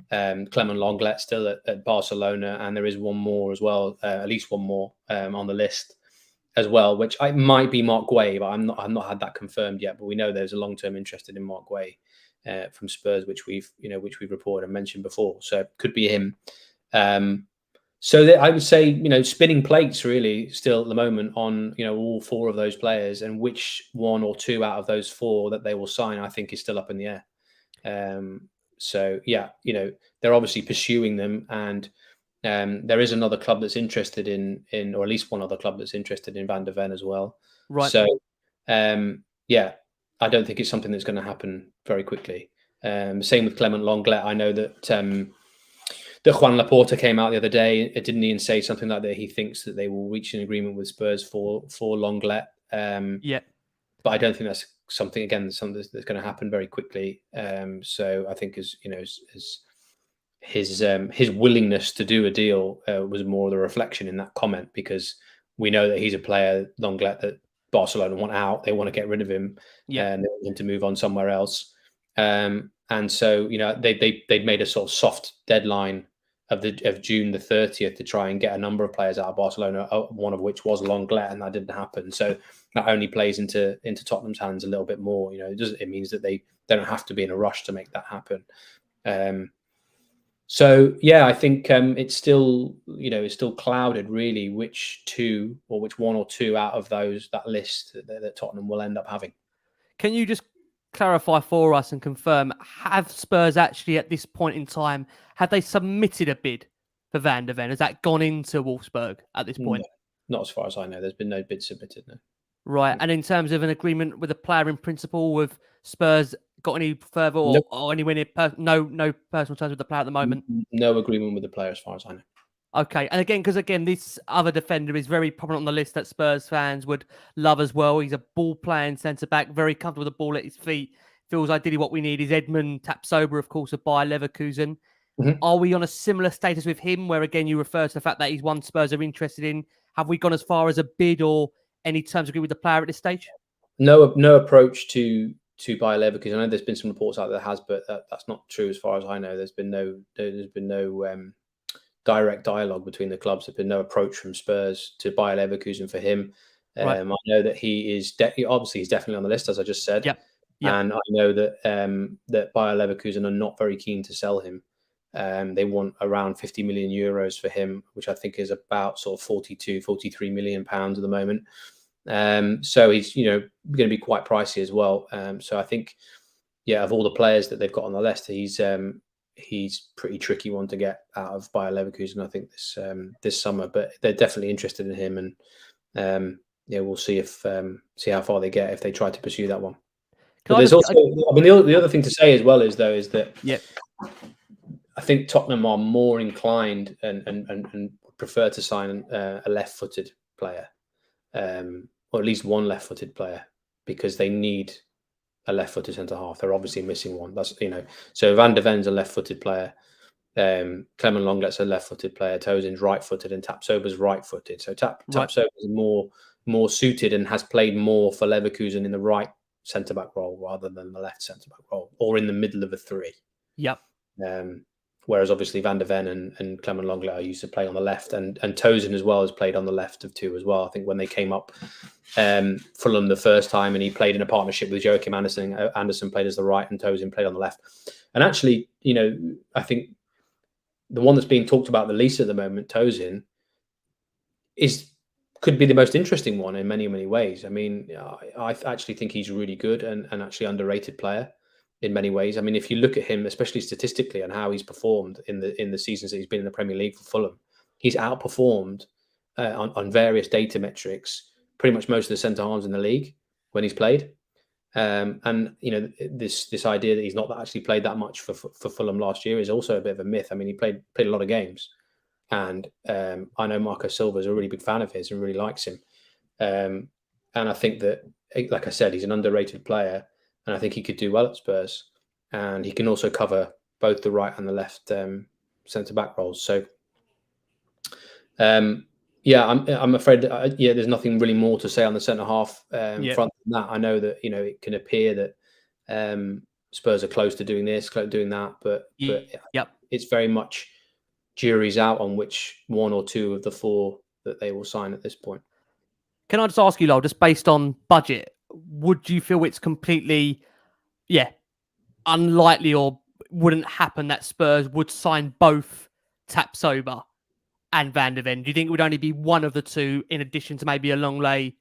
Clement Lenglet still at Barcelona, and there is one more as well, at least one more on the list as well, which might be Mark Guay, but I've not had that confirmed yet. But we know there's a long-term interest in Mark Guay from Spurs, which we've reported and mentioned before. So it could be him. So I would say, spinning plates really still at the moment on, all 4 of those players, and which 1 or 2 out of those 4 that they will sign, I think is still up in the air. So yeah, they're obviously pursuing them, and there is another club that's interested in, or at least one other club that's interested in Van der Ven as well. Right. So I don't think it's something that's going to happen very quickly. Same with Clement Lenglet. I know that Juan Laporta came out the other day, didn't he, and say something like that he thinks that they will reach an agreement with Spurs for Lenglet. But I don't think that's something that's going to happen very quickly. So I think as his willingness to do a deal was more the reflection in that comment, because we know that he's a player, Lenglet, that Barcelona want out. They want to get rid of him, and they want him to move on somewhere else. And so they'd made a sort of soft deadline of June the 30th to try and get a number of players out of Barcelona, one of which was Lenglet, and that didn't happen. So that only plays into Tottenham's hands a little bit more. It means that they don't have to be in a rush to make that happen. So yeah, I think it's still clouded really which 1 or 2 out of that list that Tottenham will end up having. Can you just clarify for us and confirm, have Spurs actually at this point in time, have they submitted a bid for Van der Ven? Has that gone into Wolfsburg at this point? No, not as far as I know. There's been no bid submitted, no. Right. And in terms of an agreement with a player in principle, with Spurs got any further or anywhere near no personal terms with the player at the moment? No agreement with the player as far as I know. Okay. And because this other defender is very prominent on the list that Spurs fans would love as well. He's a ball-playing centre-back, very comfortable with the ball at his feet. Feels ideally what we need is Edmund Tapsoba, of course, of Bayer Leverkusen. Mm-hmm. Are we on a similar status with him, where, again, you refer to the fact that he's one Spurs are interested in? Have we gone as far as a bid or any terms agree with the player at this stage? No approach to Bayer Leverkusen. I know there's been some reports out there that has, but that's not true as far as I know. There's been no direct dialogue between the clubs. There's been no approach from Spurs to Bayer Leverkusen for him. Right. I know that he is obviously he's definitely on the list, as I just said. Yep. And I know that that Bayer Leverkusen are not very keen to sell him. They want around 50 million euros for him, which I think is about sort of 43 million pounds at the moment. So he's going to be quite pricey as well. So I think, of all the players that they've got on the list, he's pretty tricky one to get out of Bayer Leverkusen, I think, this summer. But they're definitely interested in him, and yeah, we'll see if see how far they get if they try to pursue that one. Can But I there's just, also, I mean, the other thing to say as well is that yeah, I think Tottenham are more inclined and prefer to sign a left-footed player, or at least one left-footed player, because they need a left-footed centre half. They're obviously missing one. That's, you know, so Van de Ven's a left-footed player. Clement Lenglet's a left-footed player. Tozin's right-footed, and Tapsoba's right-footed. So right. Tapsoba is more suited and has played more for Leverkusen in the right centre-back role rather than the left centre-back role, or in the middle of a three. Yep. Whereas obviously Van de Ven and Clement Lenglet are used to play on the left, and Tozin as well has played on the left of two as well. I think when they came up Fulham the first time, and he played in a partnership with Joachim Andersen. Andersen played as the right, and Tozin played on the left. And actually, you know, I think the one that's being talked about the least at the moment, Tozin, could be the most interesting one in many ways. I mean, I actually think he's really good and actually underrated player in many ways. I mean, if you look at him, especially statistically, and how he's performed in the seasons that he's been in the Premier League for Fulham, he's outperformed on various data metrics pretty much most of the centre halves in the league when he's played. And you know, this idea that he's not actually played that much for Fulham last year is also a bit of a myth. I mean, he played a lot of games, and I know Marco Silva is a really big fan of his and really likes him. And I think that, like I said, he's an underrated player. And I think he could do well at Spurs, and he can also cover both the right and the left centre back roles. So, yeah, I'm afraid that, there's nothing really more to say on the centre half front than that. I know that, you know, it can appear that Spurs are close to doing this, close to doing that, but it's very much jury's out on which one or two of the four that they will sign at this point. Can I just ask you, Lyall, just based on budget, would you feel it's completely, unlikely or wouldn't happen that Spurs would sign both Tapsoba and Van de Ven? Do you think it would only be one of the two in addition to maybe a Lenglet?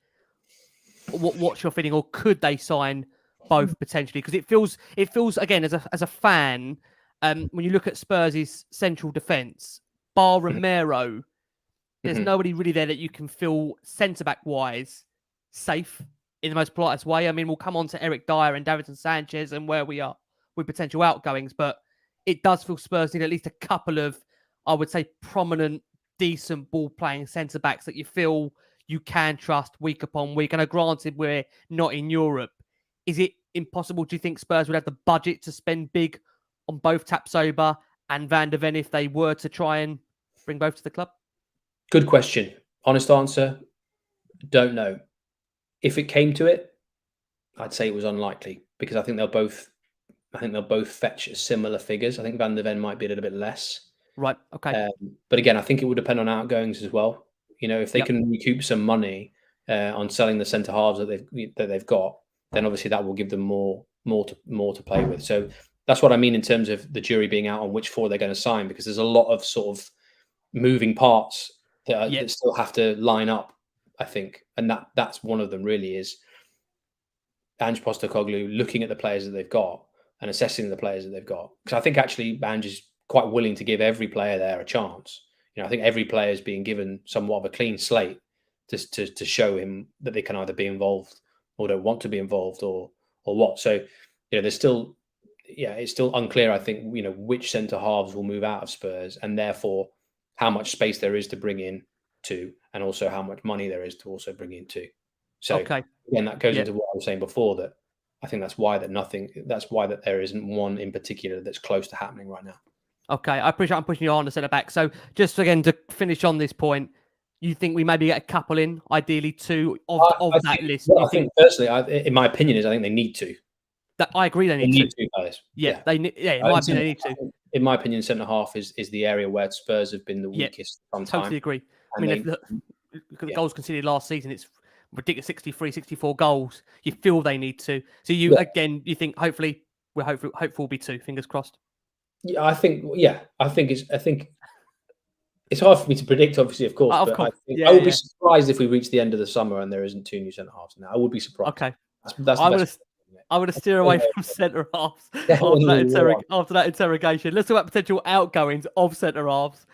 What's your feeling, or could they sign both potentially? Because it feels again as a fan, when you look at Spurs' central defence, bar Romero, there's nobody really there that you can feel centre-back wise safe in the most politest way. I mean, we'll come on to Eric Dyer and Davinson Sanchez and where we are with potential outgoings, but it does feel Spurs need at least a couple of, I would say, prominent, decent ball-playing centre-backs that you feel you can trust week upon week. And granted, we're not in Europe. Is it impossible, do you think Spurs would have the budget to spend big on both Tapsoba and Van de Ven if they were to try and bring both to the club? Good question. Honest answer, don't know. If it came to it, I'd say it was unlikely, because I think they'll both fetch similar figures. I think Van de Ven might be a little bit less. Right. Okay. But again, I think it would depend on outgoings as well. You know, if they can recoup some money on selling the centre halves that they've got, then obviously that will give them more to play with. So that's what I mean in terms of the jury being out on which four they're going to sign, because there's a lot of sort of moving parts that still have to line up, I think. And that's one of them really is Ange Postecoglou looking at the players that they've got and assessing the players that they've got. Because I think actually Ange is quite willing to give every player there a chance. You know, I think every player is being given somewhat of a clean slate to show him that they can either be involved or don't want to be involved or what. So, you know, there's still, it's still unclear, I think, you know, which centre halves will move out of Spurs, and therefore how much space there is to bring in to, and also how much money there is to also bring in to. So again, that goes into what I was saying before, that I think that's why that there isn't one in particular that's close to happening right now. Okay, I appreciate I'm pushing you on to centre back. So just again to finish on this point, you think we maybe get a couple in, ideally two of that list? Well, I think personally, in my opinion, I think they need to. I agree. They need two players. In my opinion, they need to. In my opinion, centre half is the area where Spurs have been the weakest. Totally agree. I mean, look at the goals conceded last season. It's ridiculous, 63, 64 goals. You feel they need to. So you think hopefully we're hopeful will be two. Fingers crossed. Yeah, I think it's hard for me to predict, obviously, of course. I would be surprised if we reach the end of the summer and there isn't two new centre halves now. I would be surprised. Okay, I would steer away from centre halves after that interrogation. Let's talk about potential outgoings of centre halves.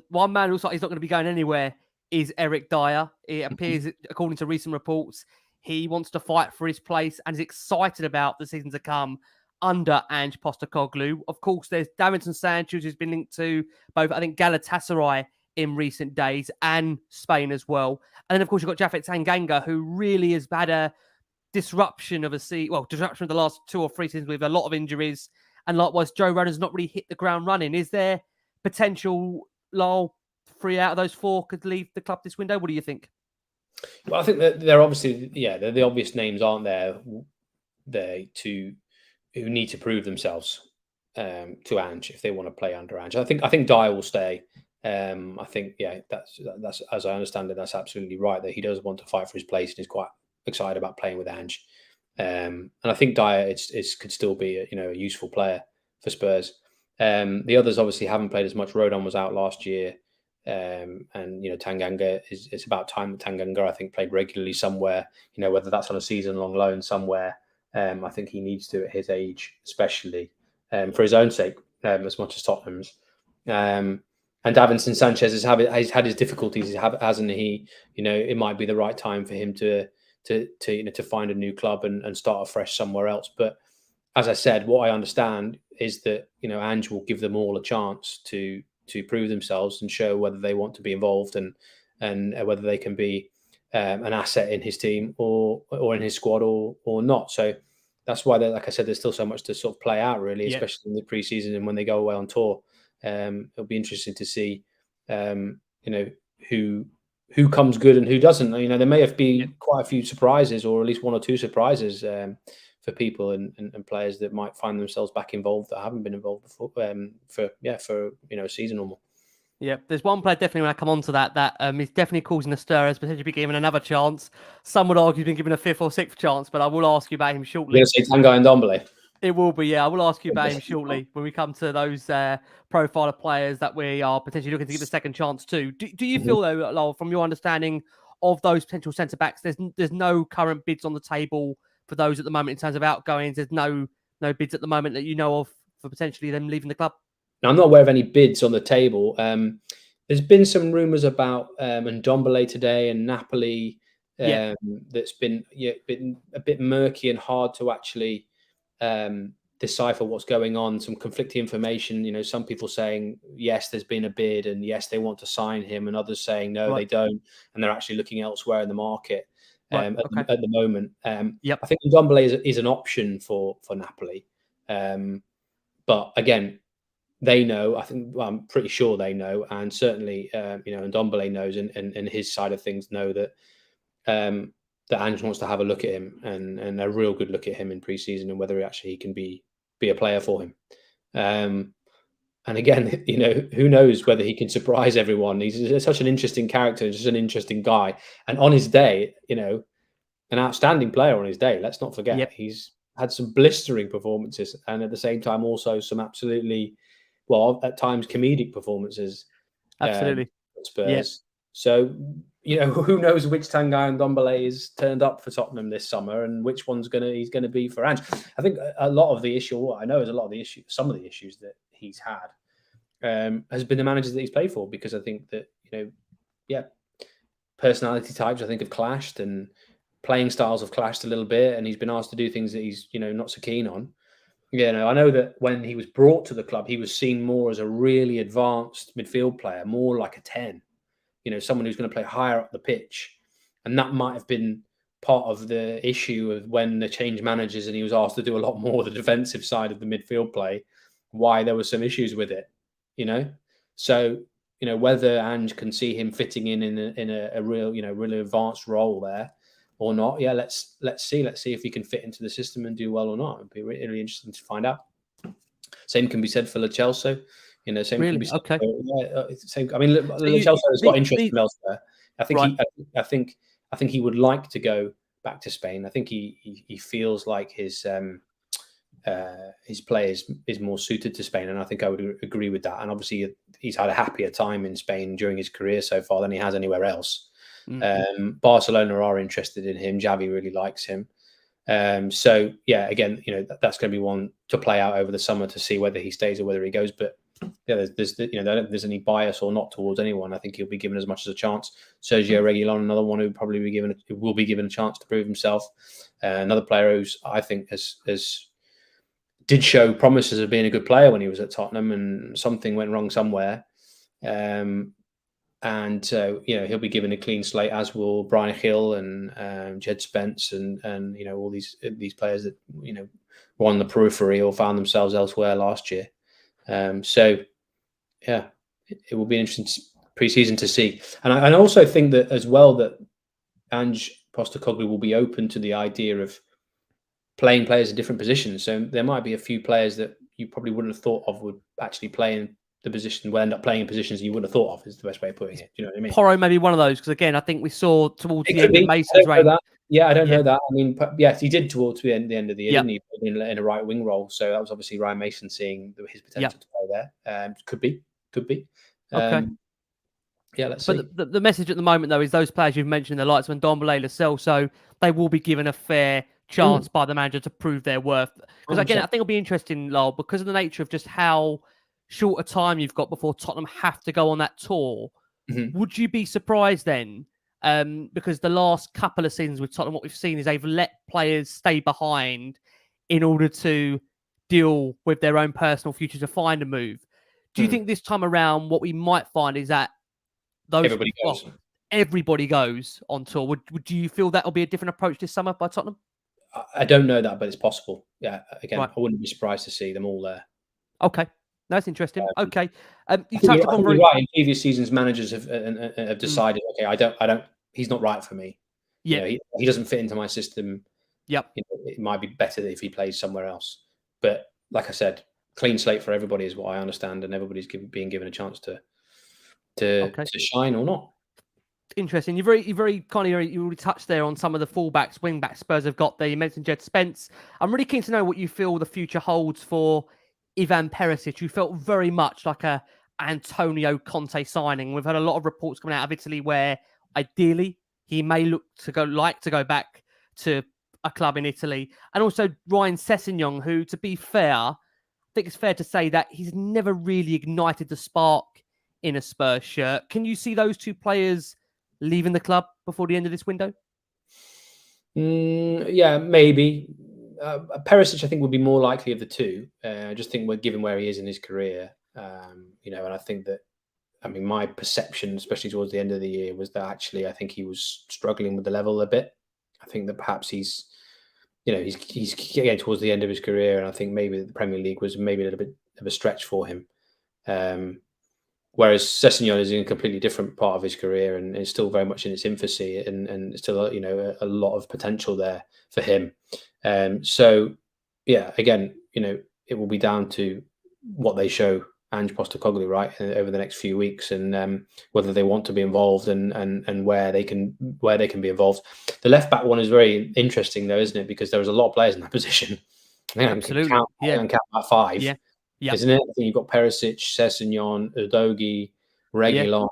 One man looks like he's not going to be going anywhere is Eric Dyer. It appears, according to recent reports, he wants to fight for his place and is excited about the season to come under Ange Postecoglou. Of course, there's Davinson Sanchez, who's been linked to both, I think, Galatasaray in recent days and Spain as well. And then, of course, you've got Japhet Tanganga, who really has had a disruption of disruption of the last 2 or 3 seasons with a lot of injuries. And likewise, Joe Rona's not really hit the ground running. Is there potential, Lyall, 3 out of those 4 could leave the club this window? What do you think? Well, I think that they're obviously, they're the obvious names, aren't there? Who need to prove themselves to Ange if they want to play under Ange. I think Dyer will stay. I think that's as I understand it, that's absolutely right, that he does want to fight for his place and is quite excited about playing with Ange. And I think Dyer could still be a useful player for Spurs. The others obviously haven't played as much. Rodon was out last year. And Tanganga, it's about time that Tanganga, I think, played regularly somewhere, whether that's on a season-long loan somewhere. I think he needs to at his age, especially for his own sake, as much as Tottenham's. And Davinson Sanchez has had his difficulties, hasn't he? It might be the right time for him to find a new club and start afresh somewhere else. But as I said, what I understand is that Ange will give them all a chance to prove themselves and show whether they want to be involved and whether they can be an asset in his team or in his squad or not. So that's why, like I said, there's still so much to sort of play out, really, especially in the preseason and when they go away on tour. It'll be interesting to see, who comes good and who doesn't. There may have been quite a few surprises, or at least 1 or 2 surprises for people and players that might find themselves back involved that haven't been involved before for a season or more. Yeah, there's one player definitely, when I come on to that is definitely causing a stir, as potentially be given another chance. Some would argue he's been given a 5th or 6th chance, but I will ask you about him shortly. You're going to say Tanguy and Ndombele? It will be, yeah. I will ask you about him shortly when we come to those profile of players that we are potentially looking to give a second chance to. Do you feel, though, Lyall, from your understanding of those potential centre-backs, there's no current bids on the table for those at the moment in terms of outgoings? There's no bids at the moment that you know of for potentially them leaving the club? Now, I'm not aware of any bids on the table. There's been some rumours about Ndombele today and Napoli that's been a bit murky and hard to actually decipher what's going on. Some conflicting information. Some people saying yes, there's been a bid, and yes, they want to sign him, and others saying no, they don't, and they're actually looking elsewhere in the market at the moment. I think Ndombele is an option for Napoli, but again, they know. I'm pretty sure they know, and certainly Ndombele knows, and his side of things know that that Ange wants to have a look at him and a real good look at him in pre-season and whether he can be a player for him. And again, who knows whether he can surprise everyone. He's such an interesting character, just an interesting guy. And on his day, an outstanding player on his day. Let's not forget, he's had some blistering performances and at the same time also some absolutely, at times, comedic performances. Absolutely. Spurs. So, who knows which Tanguy and Ndombele is turned up for Tottenham this summer and which one's he's going to be for Ange. I think some of the issues that he's had has been the managers that he's played for, because I think that, personality types, I think, have clashed and playing styles have clashed a little bit, and he's been asked to do things that he's, not so keen on. I know that when he was brought to the club, he was seen more as a really advanced midfield player, more like a 10. Someone who's going to play higher up the pitch. And that might have been part of the issue of when they changed managers and he was asked to do a lot more of the defensive side of the midfield play, why there were some issues with it, So, whether Ange can see him fitting in a real, really advanced role there or not. Let's see. Let's see if he can fit into the system and do well or not. It'd be really interesting to find out. Same can be said for Lo Celso. Same can be said. Okay. Same. I mean, Lo Celso has got interest from elsewhere. I think he would like to go back to Spain. I think he feels like his play is more suited to Spain, and I think I would agree with that. And obviously, he's had a happier time in Spain during his career so far than he has anywhere else. Barcelona are interested in him. Xavi really likes him. Again, that's going to be one to play out over the summer to see whether he stays or whether he goes. But there's I don't think there's any bias or not towards anyone. I think he'll be given as much as a chance. Sergio Reguilon, another one who will be given a chance to prove himself. Another player who's, I think, did show promises of being a good player when he was at Tottenham, and something went wrong somewhere. And so, he'll be given a clean slate, as will Brian Hill and Jed Spence and all these players that were on the periphery or found themselves elsewhere last year. So yeah, it will be an interesting pre-season to see. And I also think that as well that Ange Postecoglou will be open to the idea of playing players in different positions. So there might be a few players that you probably wouldn't have thought of would actually play in the position, will end up playing in positions you wouldn't have thought of, is the best way of putting it. Do you know what I mean? Porro may be one of those, because again, I think we saw towards the end of Mason's reign. Yeah, I don't know that. I mean, yes, he did towards the end of the year, didn't he? In a right wing role. So that was obviously Ryan Mason seeing his potential to play there. Could be. Okay. Yeah, let's see. But the message at the moment, though, is those players you've mentioned, the likes of Ndombele, Lascelles, so they will be given a fair chance by the manager to prove their worth. Because again, I think it'll be interesting, Lyall, because of the nature of just how short a time you've got before Tottenham have to go on that tour. Would you be surprised then? Because the last couple of seasons with Tottenham, what we've seen is they've let players stay behind in order to deal with their own personal future to find a move. Do you think this time around what we might find is that everybody goes on tour? Would you feel that will be a different approach this summer by Tottenham? I don't know that, but it's possible. Yeah, again, I wouldn't be surprised to see them all there. Okay. That's interesting. Okay. You touched upon right. In previous seasons, managers have decided, okay, he's not right for me. Yeah. He doesn't fit into my system. Yep. It might be better if he plays somewhere else. But like I said, clean slate for everybody is what I understand, and everybody's being given a chance to shine or not. Interesting. You already touched there on some of the fullbacks, wing backs Spurs have got there. You mentioned Jed Spence. I'm really keen to know what you feel the future holds for Ivan Perisic, who felt very much like a Antonio Conte signing. We've had a lot of reports coming out of Italy where ideally he may look to go back to a club in Italy. And also Ryan Sessegnon, who, to be fair, I think it's fair to say that he's never really ignited the spark in a Spurs shirt. Can you see those two players leaving the club before the end of this window? Yeah, maybe. Perisic, I think, would be more likely of the two. I just think, given where he is in his career, and I think that, my perception, especially towards the end of the year, was that actually I think he was struggling with the level a bit. I think that perhaps he's getting towards the end of his career, and I think maybe the Premier League was maybe a little bit of a stretch for him. Whereas Sessegnon is in a completely different part of his career and is still very much in its infancy, and still a lot of potential there for him. So yeah, again, it will be down to what they show Ange Postecoglou, right, over the next few weeks, and whether they want to be involved and where they can be involved. The left back one is very interesting, though, isn't it? Because there was a lot of players in that position. Absolutely, I can count about 5. Yeah, isn't it? I think you've got Perisic, Sessegnon, Udogie, Reguilon,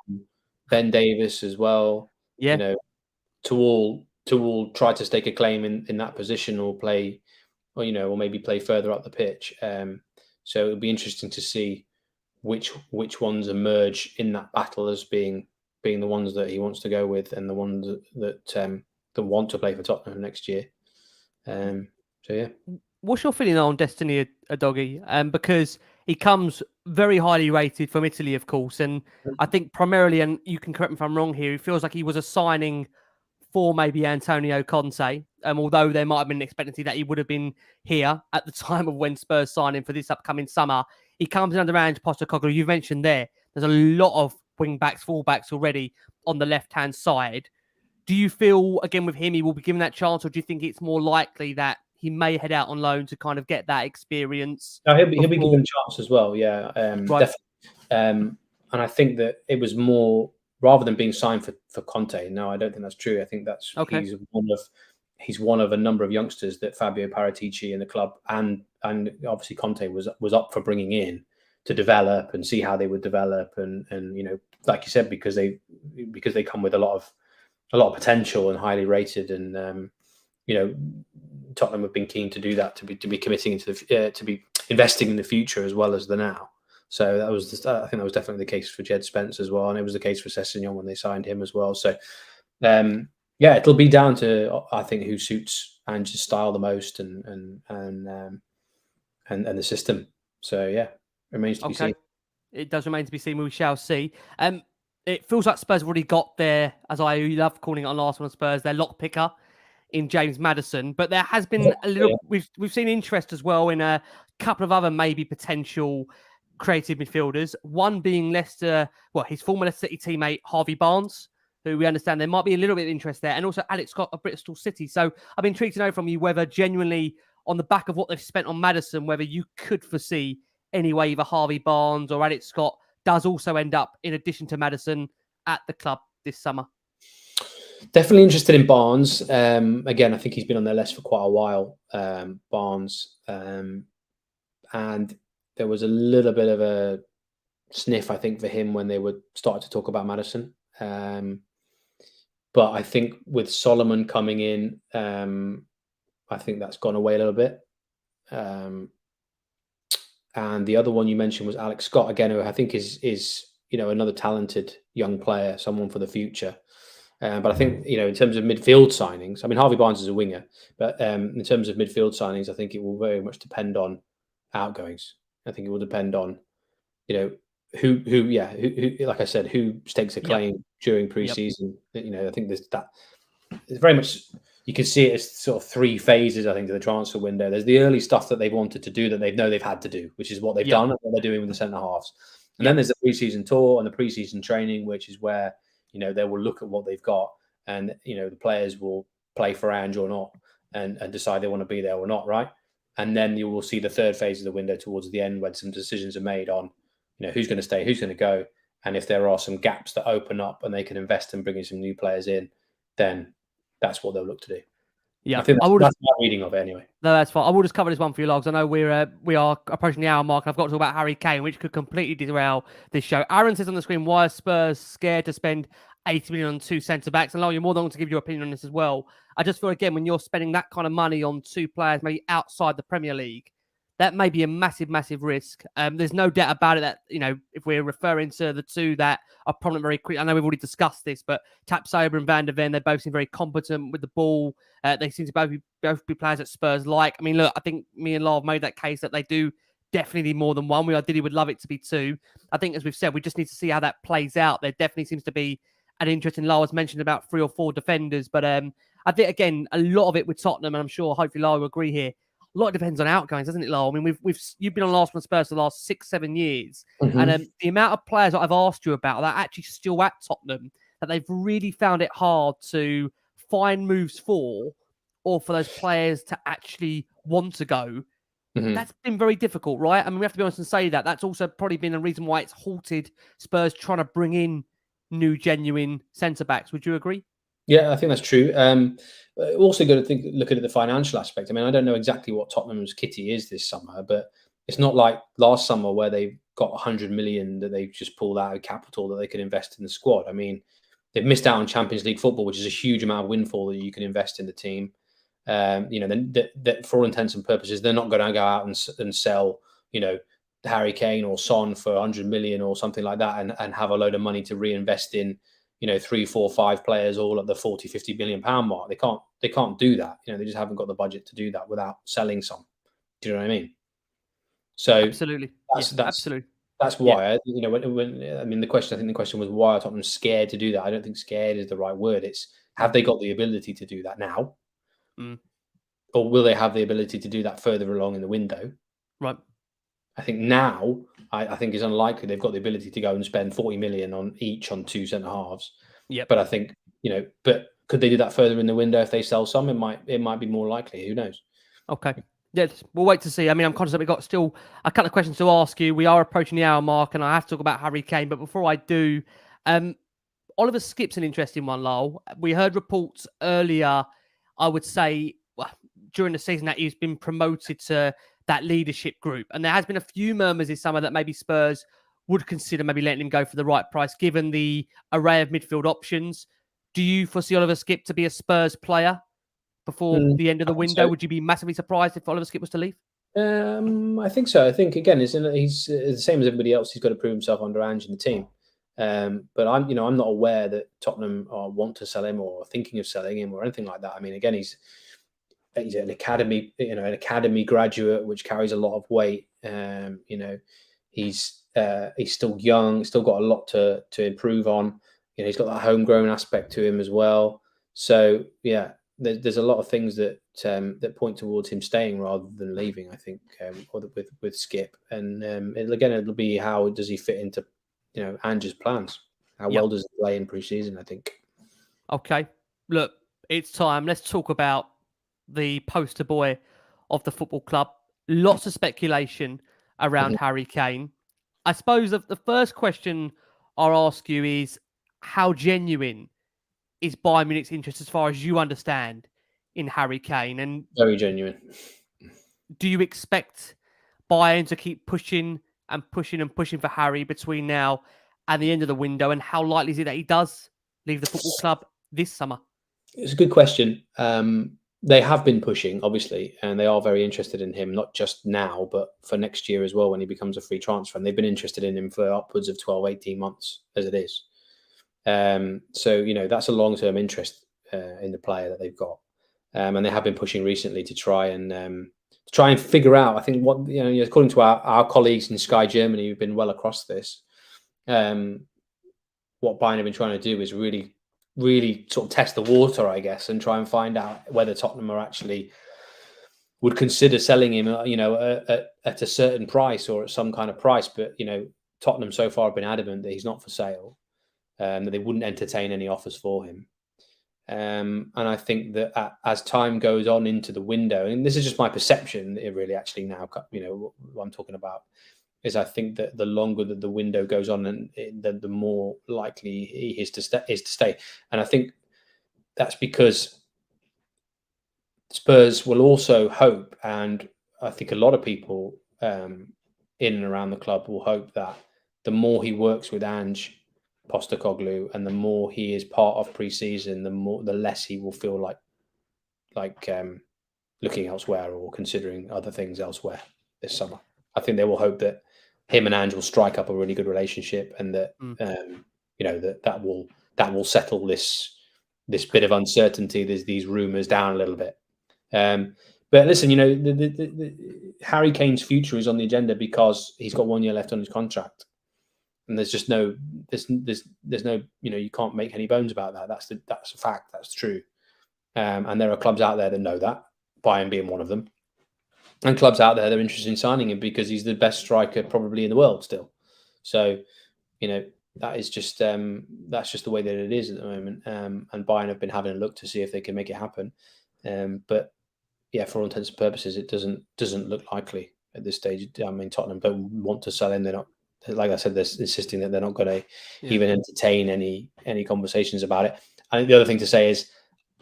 Ben Davis as well. Yeah, to all try to stake a claim in that position, or play, or maybe play further up the pitch. So it'll be interesting to see which ones emerge in that battle as being the ones that he wants to go with, and the ones that want to play for Tottenham next year. So yeah. What's your feeling on Destiny Udogie? Because he comes very highly rated from Italy, of course, and I think primarily, and you can correct me if I'm wrong here, it feels like he was a signing for maybe Antonio Conte, although there might have been an expectancy that he would have been here at the time of when Spurs signed him for this upcoming summer. He comes in under Ange Postecoglou. You've mentioned there's a lot of wing-backs, full-backs already on the left-hand side. Do you feel, again, with him, he will be given that chance, or do you think it's more likely that he may head out on loan to kind of get that experience? No, he'll be given a chance as well, yeah. Right. Definitely. And I think that it was more, rather than being signed for Conte. No, I don't think that's true. I think that's okay. He's one of a number of youngsters that Fabio Paratici and the club and obviously Conte was up for bringing in to develop and see how they would develop, and like you said, because they come with a lot of potential and highly rated, and Tottenham have been keen to do that, to be committing to be investing in the future as well as the now. So that was just, I think that was definitely the case for Jed Spence as well, and it was the case for Sessegnon when they signed him as well. So yeah, it'll be down to, I think, who suits Ange's style the most and the system. So yeah, remains to be seen. It does remain to be seen. We shall see. It feels like Spurs have already got their, as I love calling it on Last One Spurs, their lock picker in James Maddison. But there has been a little. Yeah. We've seen interest as well in a couple of other maybe potential creative midfielders. One being Leicester, well, his former Leicester City teammate Harvey Barnes, who we understand there might be a little bit of interest there, and also Alex Scott of Bristol City. So I'm intrigued to know from you whether genuinely, on the back of what they've spent on Maddison, whether you could foresee any way either Harvey Barnes or Alex Scott does also end up, in addition to Maddison, at the club this summer. Definitely interested in Barnes. Again, I think he's been on their list for quite a while, Barnes. And there was a little bit of a sniff, I think, for him when they were starting to talk about Maddison. But I think with Solomon coming in, I think that's gone away a little bit. And the other one you mentioned was Alex Scott, again, who I think is another talented young player, someone for the future. But I think, in terms of midfield signings, I mean, Harvey Barnes is a winger, but in terms of midfield signings, I think it will very much depend on outgoings. I think it will depend on, who like I said, who stakes a claim during pre-season. I think there's that. It's very much, you can see it as sort of three phases, I think, of the transfer window. There's the early stuff that they've wanted to do that they know they've had to do, which is what they've done and what they're doing with the centre-halves. And then there's the pre-season tour and the pre-season training, which is where, they will look at what they've got and, the players will play for Ange or not and decide they want to be there or not, right? And then you will see the third phase of the window towards the end when some decisions are made on, who's going to stay, who's going to go. And if there are some gaps that open up and they can invest in bringing some new players in, then that's what they'll look to do. Yeah, I think that's my reading of it anyway. No, that's fine. I will just cover this one for you, Logs. I know we are approaching the hour mark. I've got to talk about Harry Kane, which could completely derail this show. Aaron says on the screen, why are Spurs scared to spend 80 million on two centre-backs? And Lyall, you're more than welcome to give your opinion on this as well. I just feel, again, when you're spending that kind of money on two players, maybe outside the Premier League, that may be a massive, massive risk. There's no doubt about it that, if we're referring to the two that are prominent very quickly, I know we've already discussed this, but Tapsoba and Van der Ven, they both seem very competent with the ball. They seem to both be players that Spurs like. I mean, look, I think me and Lyall made that case that they do definitely need more than one. We ideally would love it to be two. I think, as we've said, we just need to see how that plays out. There definitely seems to be an interest in, Lyall has mentioned about 3 or 4 defenders, but I think, again, a lot of it with Tottenham, and I'm sure hopefully Lyall will agree here, a lot depends on outgoings, doesn't it, Lyall? I mean, you've been on Last One Spurs for the last 6-7 years, and the amount of players that I've asked you about that are actually still at Tottenham, that they've really found it hard to find moves for, or for those players to actually want to go. That's been very difficult, right? I mean, we have to be honest and say that. That's also probably been a reason why it's halted Spurs trying to bring in new, genuine centre-backs. Would you agree? Yeah, I think that's true. Also got to look at the financial aspect. I mean, I don't know exactly what Tottenham's kitty is this summer, but it's not like last summer where they got 100 million that they just pulled out of capital that they could invest in the squad. I mean, they've missed out on Champions League football, which is a huge amount of windfall that you can invest in the team. For all intents and purposes, they're not going to go out and sell, Harry Kane or Son for 100 million or something like that and have a load of money to reinvest in, 3, 4, 5 players all at the 40, 50 million pound mark. They can't do that. They just haven't got the budget to do that without selling some. Do you know what I mean? So absolutely. Absolutely. That's why, the question was, why are Tottenham scared to do that? I don't think scared is the right word. It's, have they got the ability to do that now? Or will they have the ability to do that further along in the window? Right. I think now, I think it's unlikely they've got the ability to go and spend 40 million on two centre halves. Yeah. But I think, but could they do that further in the window if they sell some? It might be more likely. Who knows? Okay. Yes, we'll wait to see. I mean, I'm conscious that we've got still a couple of questions to ask you. We are approaching the hour mark, and I have to talk about Harry Kane. But before I do, Oliver Skipp's an interesting one, Lyall. We heard reports earlier, I would say, during the season, that he's been promoted to that leadership group. And there has been a few murmurs this summer that maybe Spurs would consider maybe letting him go for the right price, given the array of midfield options. Do you foresee Oliver Skipp to be a Spurs player before the end of the window? Would you be massively surprised if Oliver Skipp was to leave? I think so. I think again, he's the same as everybody else. He's got to prove himself under Ange in the team. But I'm not aware that Tottenham want to sell him or thinking of selling him or anything like that. I mean, again, he's an academy graduate, which carries a lot of weight. He's still young, still got a lot to improve on. He's got that homegrown aspect to him as well. So yeah, there's a lot of things that point towards him staying rather than leaving. I think, with Skip, and it'll be how does he fit into Ange's plans? How well does he play in pre-season? I think. Okay, look, it's time. Let's talk about the poster boy of the football club. Lots of speculation around Harry Kane. I suppose the first question I'll ask you is, how genuine is Bayern Munich's interest, as far as you understand, in Harry Kane? And very genuine. Do you expect Bayern to keep pushing and pushing and pushing for Harry between now and the end of the window? And how likely is it that he does leave the football club this summer? It's a good question. They have been pushing, obviously, and they are very interested in him, not just now, but for next year as well, when he becomes a free transfer. And they've been interested in him for upwards of 12, 18 months as it is. So, that's a long-term interest in the player that they've got. And they have been pushing recently to try and figure out, I think, what, according to our colleagues in Sky Germany, who've been well across this, what Bayern have been trying to do is really sort of test the water, I guess, and try and find out whether Tottenham would consider selling him, at a certain price or at some kind of price. But, Tottenham so far have been adamant that he's not for sale, that they wouldn't entertain any offers for him. And I think that as time goes on into the window, and this is just my perception, it really actually now, what I'm talking about is, I think that the longer that the window goes on, and the more likely he is to stay. And I think that's because Spurs will also hope, and I think a lot of people in and around the club will hope, that the more he works with Ange Postecoglou and the more he is part of pre-season, the less he will feel like looking elsewhere or considering other things elsewhere this summer. I think they will hope that him and Ange will strike up a really good relationship, and that that will settle this bit of uncertainty. There's these rumours down a little bit. But listen, the Harry Kane's future is on the agenda because he's got 1 year left on his contract, and there's just no, there's no, you can't make any bones about that. That's a fact. That's true. And there are clubs out there that know that, Bayern being one of them. And clubs out there that are interested in signing him because he's the best striker probably in the world still. So, that is just that's just the way that it is at the moment. And Bayern have been having a look to see if they can make it happen. But yeah, for all intents and purposes, it doesn't look likely at this stage. I mean, Tottenham don't want to sell him. They're not, like I said, they're insisting that they're not going to even entertain any conversations about it. I think the other thing to say is,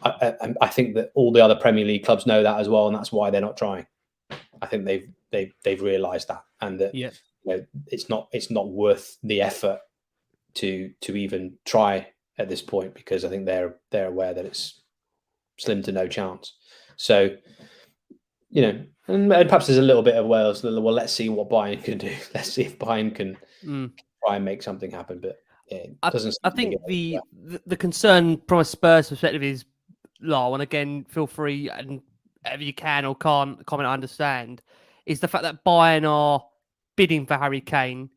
I think that all the other Premier League clubs know that as well, and that's why they're not trying. I think they've realised that, and that it's not worth the effort to even try at this point, because I think they're aware that it's slim to no chance. So, and perhaps there's a little bit of Wales. Well, let's see what Bayern can do. Let's see if Bayern can try and make something happen. But it doesn't. I think the concern from a Spurs perspective is, Lyall, and again, feel free, and whatever you can or can't comment, I understand, is the fact that Bayern are bidding for Harry Kane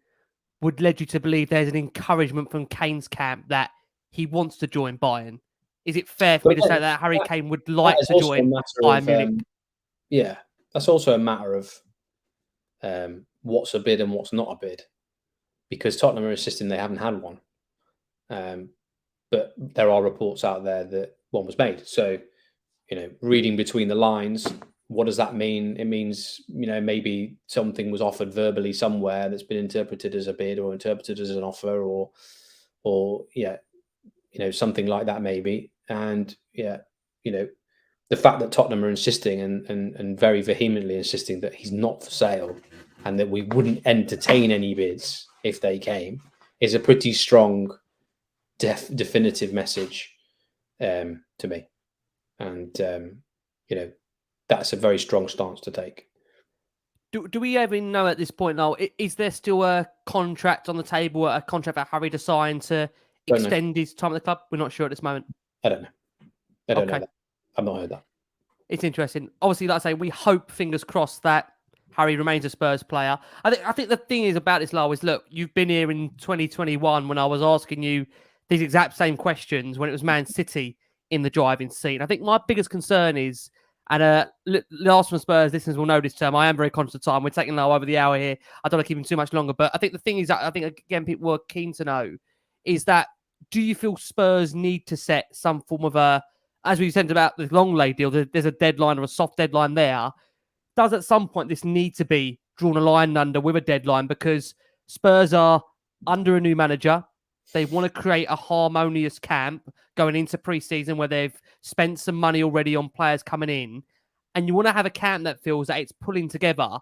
would lead you to believe there's an encouragement from Kane's camp that he wants to join Bayern. Is it fair for me to say that Harry Kane would like to join Bayern Munich? Yeah, that's also a matter of what's a bid and what's not a bid, because Tottenham are insisting they haven't had one. But there are reports out there that one was made. So, reading between the lines, what does that mean? It means, maybe something was offered verbally somewhere that's been interpreted as a bid or interpreted as an offer, or something like that maybe. And the fact that Tottenham are insisting and very vehemently insisting that he's not for sale and that we wouldn't entertain any bids if they came is a pretty strong, definitive message to me. And, that's a very strong stance to take. Do we even know at this point now? Is there still a contract on the table, a contract for Harry to sign to extend his time at the club? We're not sure at this moment. I don't know. I don't know that. I've not heard that. It's interesting. Obviously, like I say, we hope, fingers crossed, that Harry remains a Spurs player. I think the thing is about this, Lyall, is look, you've been here in 2021 when I was asking you these exact same questions when it was Man City in the driving seat. I think my biggest concern is, and last from Spurs listeners will know this term, I am very conscious of time. We're taking now over the hour here. I don't want to keep him too much longer. But I think the thing is that I think, again, people were keen to know is that do you feel Spurs need to set some form of a, as we said about the Longley deal, there's a deadline or a soft deadline there. Does at some point this need to be drawn a line under with a deadline because Spurs are under a new manager. They want to create a harmonious camp going into pre-season where they've spent some money already on players coming in. And you want to have a camp that feels that it's pulling together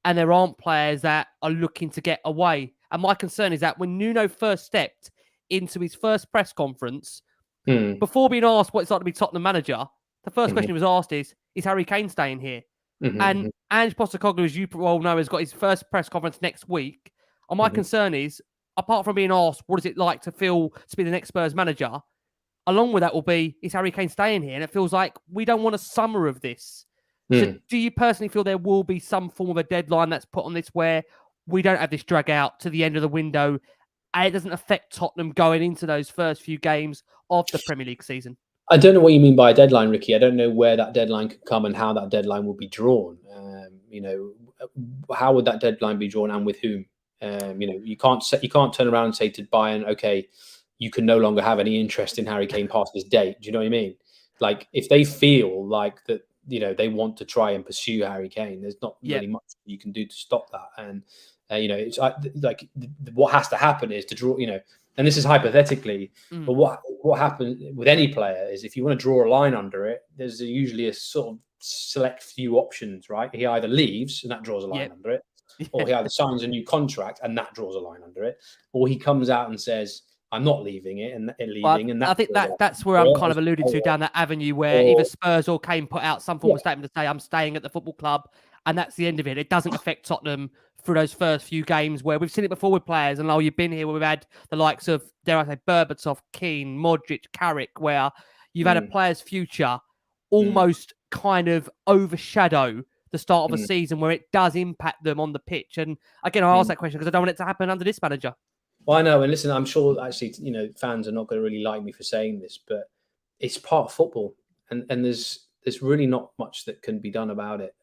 and there aren't players that are looking to get away. And my concern is that when Nuno first stepped into his first press conference, before being asked what it's like to be Tottenham manager, the first question he was asked is Harry Kane staying here? And Ange Postecoglou, as you all know, has got his first press conference next week. And my concern is, apart from being asked, what is it like to feel to be the next Spurs manager? Along with that will be, is Harry Kane staying here? And it feels like we don't want a summer of this. So do you personally feel there will be some form of a deadline that's put on this where we don't have this drag out to the end of the window and it doesn't affect Tottenham going into those first few games of the Premier League season? I don't know what you mean by a deadline, Ricky. I don't know where that deadline could come and how that deadline will be drawn. How would that deadline be drawn and with whom? You can't turn around and say to Bayern, okay, you can no longer have any interest in Harry Kane past this date. Do you know what I mean? Like if they feel like that, they want to try and pursue Harry Kane, there's not really much you can do to stop that. And it's like what has to happen is to draw, and this is hypothetically, but what happens with any player is if you want to draw a line under it, there's usually a sort of select few options, right? He either leaves and that draws a line under it, or he either signs a new contract and that draws a line under it, or he comes out and says, I'm not leaving it and leaving. And I think that's where I'm kind of alluding to down that avenue where either Spurs or Kane put out some form of statement to say, I'm staying at the football club. And that's the end of it. It doesn't affect Tottenham through those first few games where we've seen it before with players. And you've been here where we've had the likes of, dare I say, Berbatov, Keane, Modric, Carrick, where you've had a player's future almost kind of overshadow the start of a season where it does impact them on the pitch. And again, I ask that question because I don't want it to happen under this manager. Well, I know. And listen, I'm sure actually, fans are not going to really like me for saying this, but it's part of football. And there's really not much that can be done about it.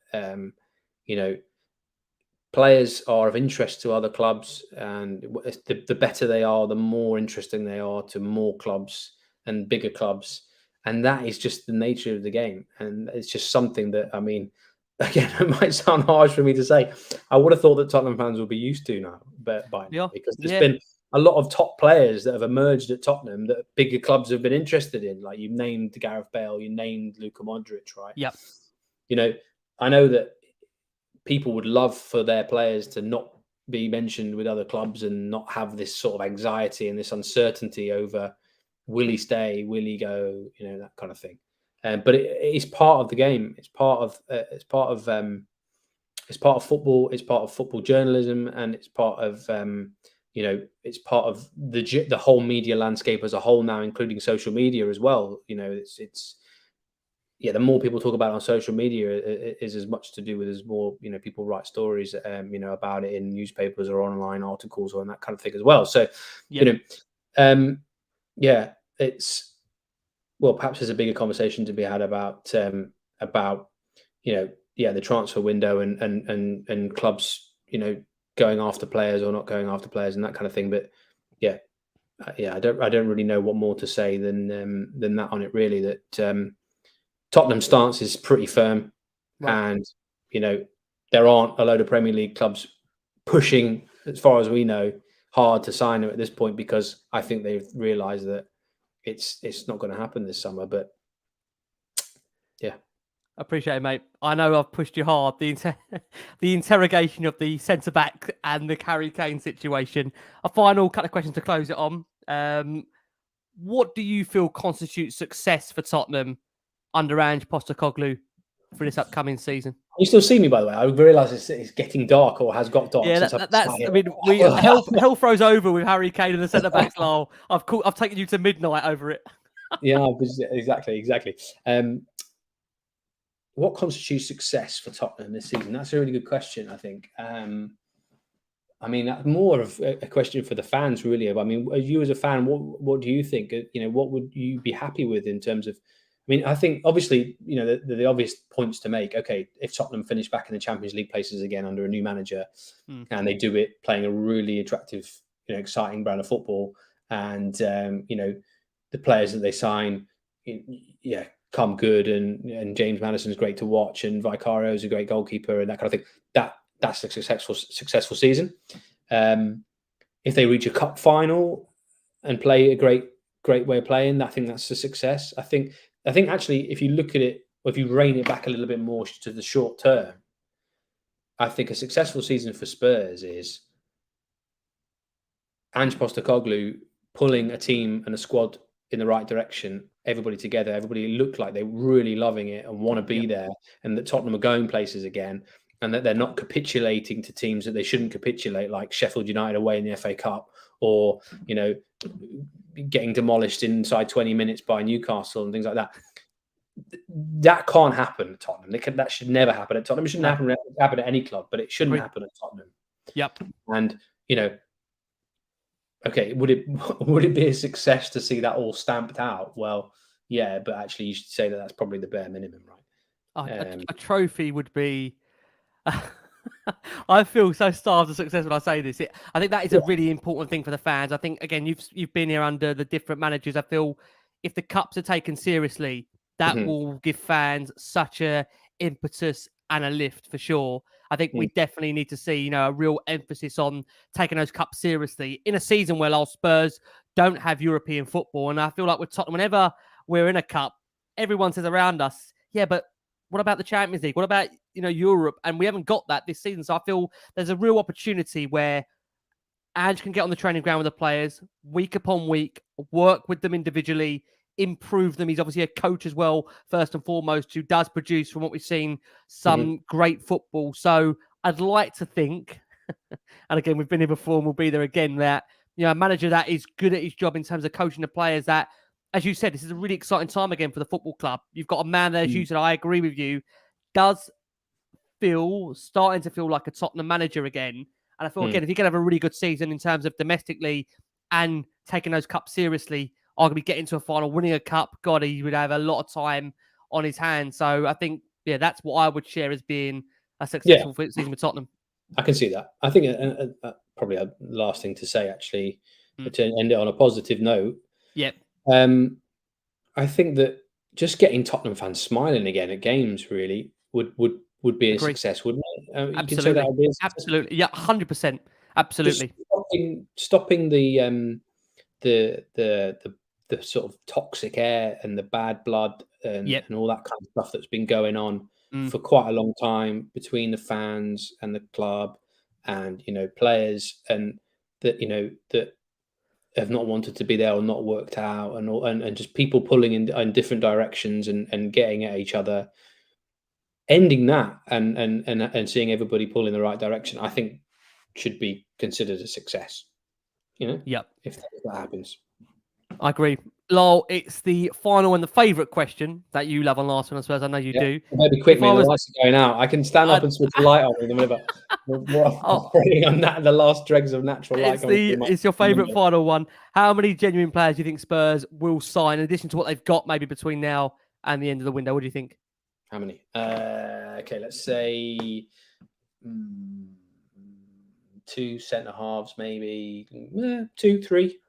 Players are of interest to other clubs, and the better they are, the more interesting they are to more clubs and bigger clubs. And that is just the nature of the game. And it's just something that, I mean, again, it might sound harsh for me to say. I would have thought that Tottenham fans will be used to now, because there's been a lot of top players that have emerged at Tottenham that bigger clubs have been interested in. Like you named Gareth Bale, you named Luka Modric, right? Yep. I know that people would love for their players to not be mentioned with other clubs and not have this sort of anxiety and this uncertainty over will he stay, will he go, that kind of thing. But it's part of the game. It's part of football. It's part of football journalism, and it's part of it's part of the whole media landscape as a whole now, including social media as well. The more people talk about it on social media is as much to do with as more, people write stories, about it in newspapers or online articles or that kind of thing as well. So, it's, well, perhaps there's a bigger conversation to be had about the transfer window and clubs, going after players or not going after players and that kind of thing. But I don't really know what more to say than that on it, really. That Tottenham's stance is pretty firm, and there aren't a load of Premier League clubs pushing, as far as we know, hard to sign him at this point, because I think they've realised that it's not going to happen this summer. But appreciate it, mate. I know I've pushed you hard. The interrogation of the centre back and the Harry Kane situation. A final couple of questions to close it on. What do you feel constitutes success for Tottenham under Ange Postecoglou for this upcoming season. You still see me, by the way. I realise it's getting dark or has got dark. Yeah, that's. I mean, hell froze over with Harry Kane and the centre backs. Lyall, I've taken you to midnight over it. Yeah, exactly. What constitutes success for Tottenham this season? That's a really good question, I think. I mean, that's more of a question for the fans, really. I mean, you as a fan, what do you think? What would you be happy with in terms of? I mean, I think obviously, the obvious points to make. Okay, if Tottenham finish back in the Champions League places again under a new manager, and they do it playing a really attractive, exciting brand of football, and the players that they sign, come good, and James Maddison's great to watch, and Vicario's a great goalkeeper, and that kind of thing. That's a successful season. If they reach a cup final and play a great way of playing, I think that's a success. I think actually, if you look at it, or if you rein it back a little bit more to the short term, I think a successful season for Spurs is Ange Postecoglou pulling a team and a squad in the right direction, everybody together, everybody looked like they're really loving it and want to be there, and that Tottenham are going places again, and that they're not capitulating to teams that they shouldn't capitulate, like Sheffield United away in the FA Cup, or getting demolished inside 20 minutes by Newcastle and things like that. That can't happen at Tottenham. That should never happen at Tottenham. It shouldn't happen at any club, but it shouldn't happen at Tottenham. Yep. And okay, would it be a success to see that all stamped out? Well, yeah, but actually, you should say that that's probably the bare minimum, right? A trophy would be. I feel so starved of success when I say this. I think that is a really important thing for the fans. I think, again, you've been here under the different managers. I feel if the cups are taken seriously, that will give fans such a impetus and a lift for sure. I think we definitely need to see, a real emphasis on taking those cups seriously in a season where our Spurs don't have European football. And I feel like with Tottenham, whenever we're in a cup, everyone says around us, yeah, but what about the Champions League? What about, Europe? And we haven't got that this season. So I feel there's a real opportunity where Ange can get on the training ground with the players week upon week, work with them individually, improve them. He's obviously a coach as well, first and foremost, who does produce, from what we've seen, some great football. So I'd like to think, and again, we've been here before and we'll be there again, that, a manager that is good at his job in terms of coaching the players, that, as you said, this is a really exciting time again for the football club. You've got a man there, as you said, I agree with you, does starting to feel like a Tottenham manager again. And I feel, again, if he can have a really good season in terms of domestically and taking those cups seriously, arguably getting to a final, winning a cup, God, he would have a lot of time on his hands. So I think, that's what I would share as being a successful season with Tottenham. I can see that. I think probably a last thing to say, actually, to end it on a positive note. Yep. I think that just getting Tottenham fans smiling again at games really would be a success, wouldn't it? Absolutely. Absolutely. Yeah, 100%. Absolutely. Stopping the sort of toxic air and the bad blood and all that kind of stuff that's been going on for quite a long time between the fans and the club and, players, and that, that have not wanted to be there or not worked out, and just people pulling in different directions and getting at each other. Ending that and seeing everybody pull in the right direction, I think, should be considered a success. Yep. If that happens. I agree. Lyall, it's the final and the favourite question that you love on Last Word on Spurs. I know you do. Maybe quick, mate. The lights are going out. I can stand up and switch the light on in the middle of on the last dregs of natural light. It's your favourite final one. How many genuine players do you think Spurs will sign, in addition to what they've got maybe between now and the end of the window? What do you think? How many? Okay, let's say 2 centre halves, maybe 2, 3.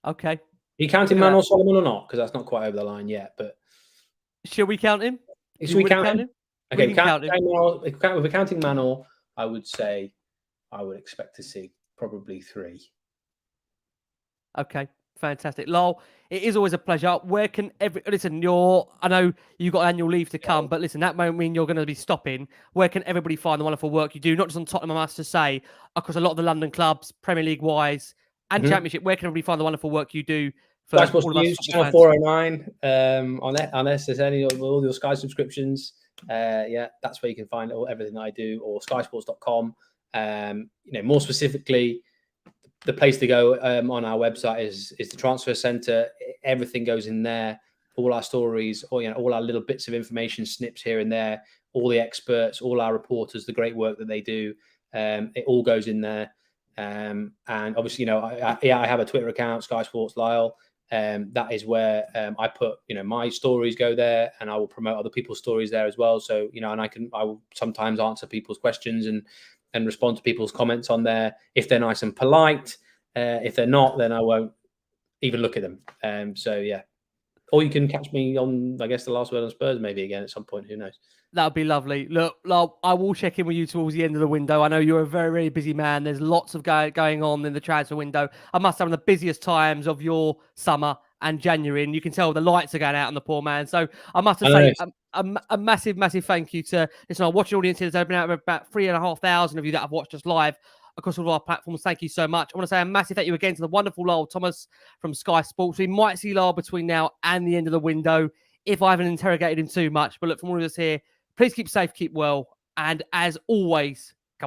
Okay. Are you counting Manuel Solomon or not? Because that's not quite over the line yet. But should we count him? Should we count him? Okay, if we're counting Manuel, I would say I would expect to see probably 3. Okay. Fantastic. Lyall, it is always a pleasure. Where can listen, I know you've got annual leave to come, but listen, that won't mean you're going to be stopping. Where can everybody find the wonderful work you do, not just on Tottenham, I must to say, across a lot of the London clubs, Premier League wise, and Championship? Where can everybody find the wonderful work you do for all of us? Channel 409 on SSN, all your Sky subscriptions. Yeah, that's where you can find everything that I do, or skysports.com. More specifically, the place to go on our website is the transfer center. Everything goes in there. All our stories, or all our little bits of information, snips here and there. All the experts, all our reporters, the great work that they do. It all goes in there. And obviously, I have a Twitter account, Sky Sports Lyall. That is where I put, my stories go there, and I will promote other people's stories there as well. So, and I will sometimes answer people's questions and respond to people's comments on there if they're nice and polite. If they're not, then I won't even look at them. So yeah. Or you can catch me on, I guess, the Last Word on Spurs maybe again at some point. Who knows? That would be lovely. Look, I will check in with you towards the end of the window. I know you're a very, very busy man. There's lots of going on in the transfer window. I must have one of the busiest times of your summer and January, and you can tell the lights are going out on the poor man. So I must have say a massive, massive thank you to our watching audience. There's been about 3,500 of you that have watched us live across all of our platforms. Thank you so much. I want to say a massive thank you again to the wonderful Lyall Thomas from Sky Sports. We might see Lyall between now and the end of the window if I haven't interrogated him too much. But look, from all of us here, please keep safe, keep well, and as always,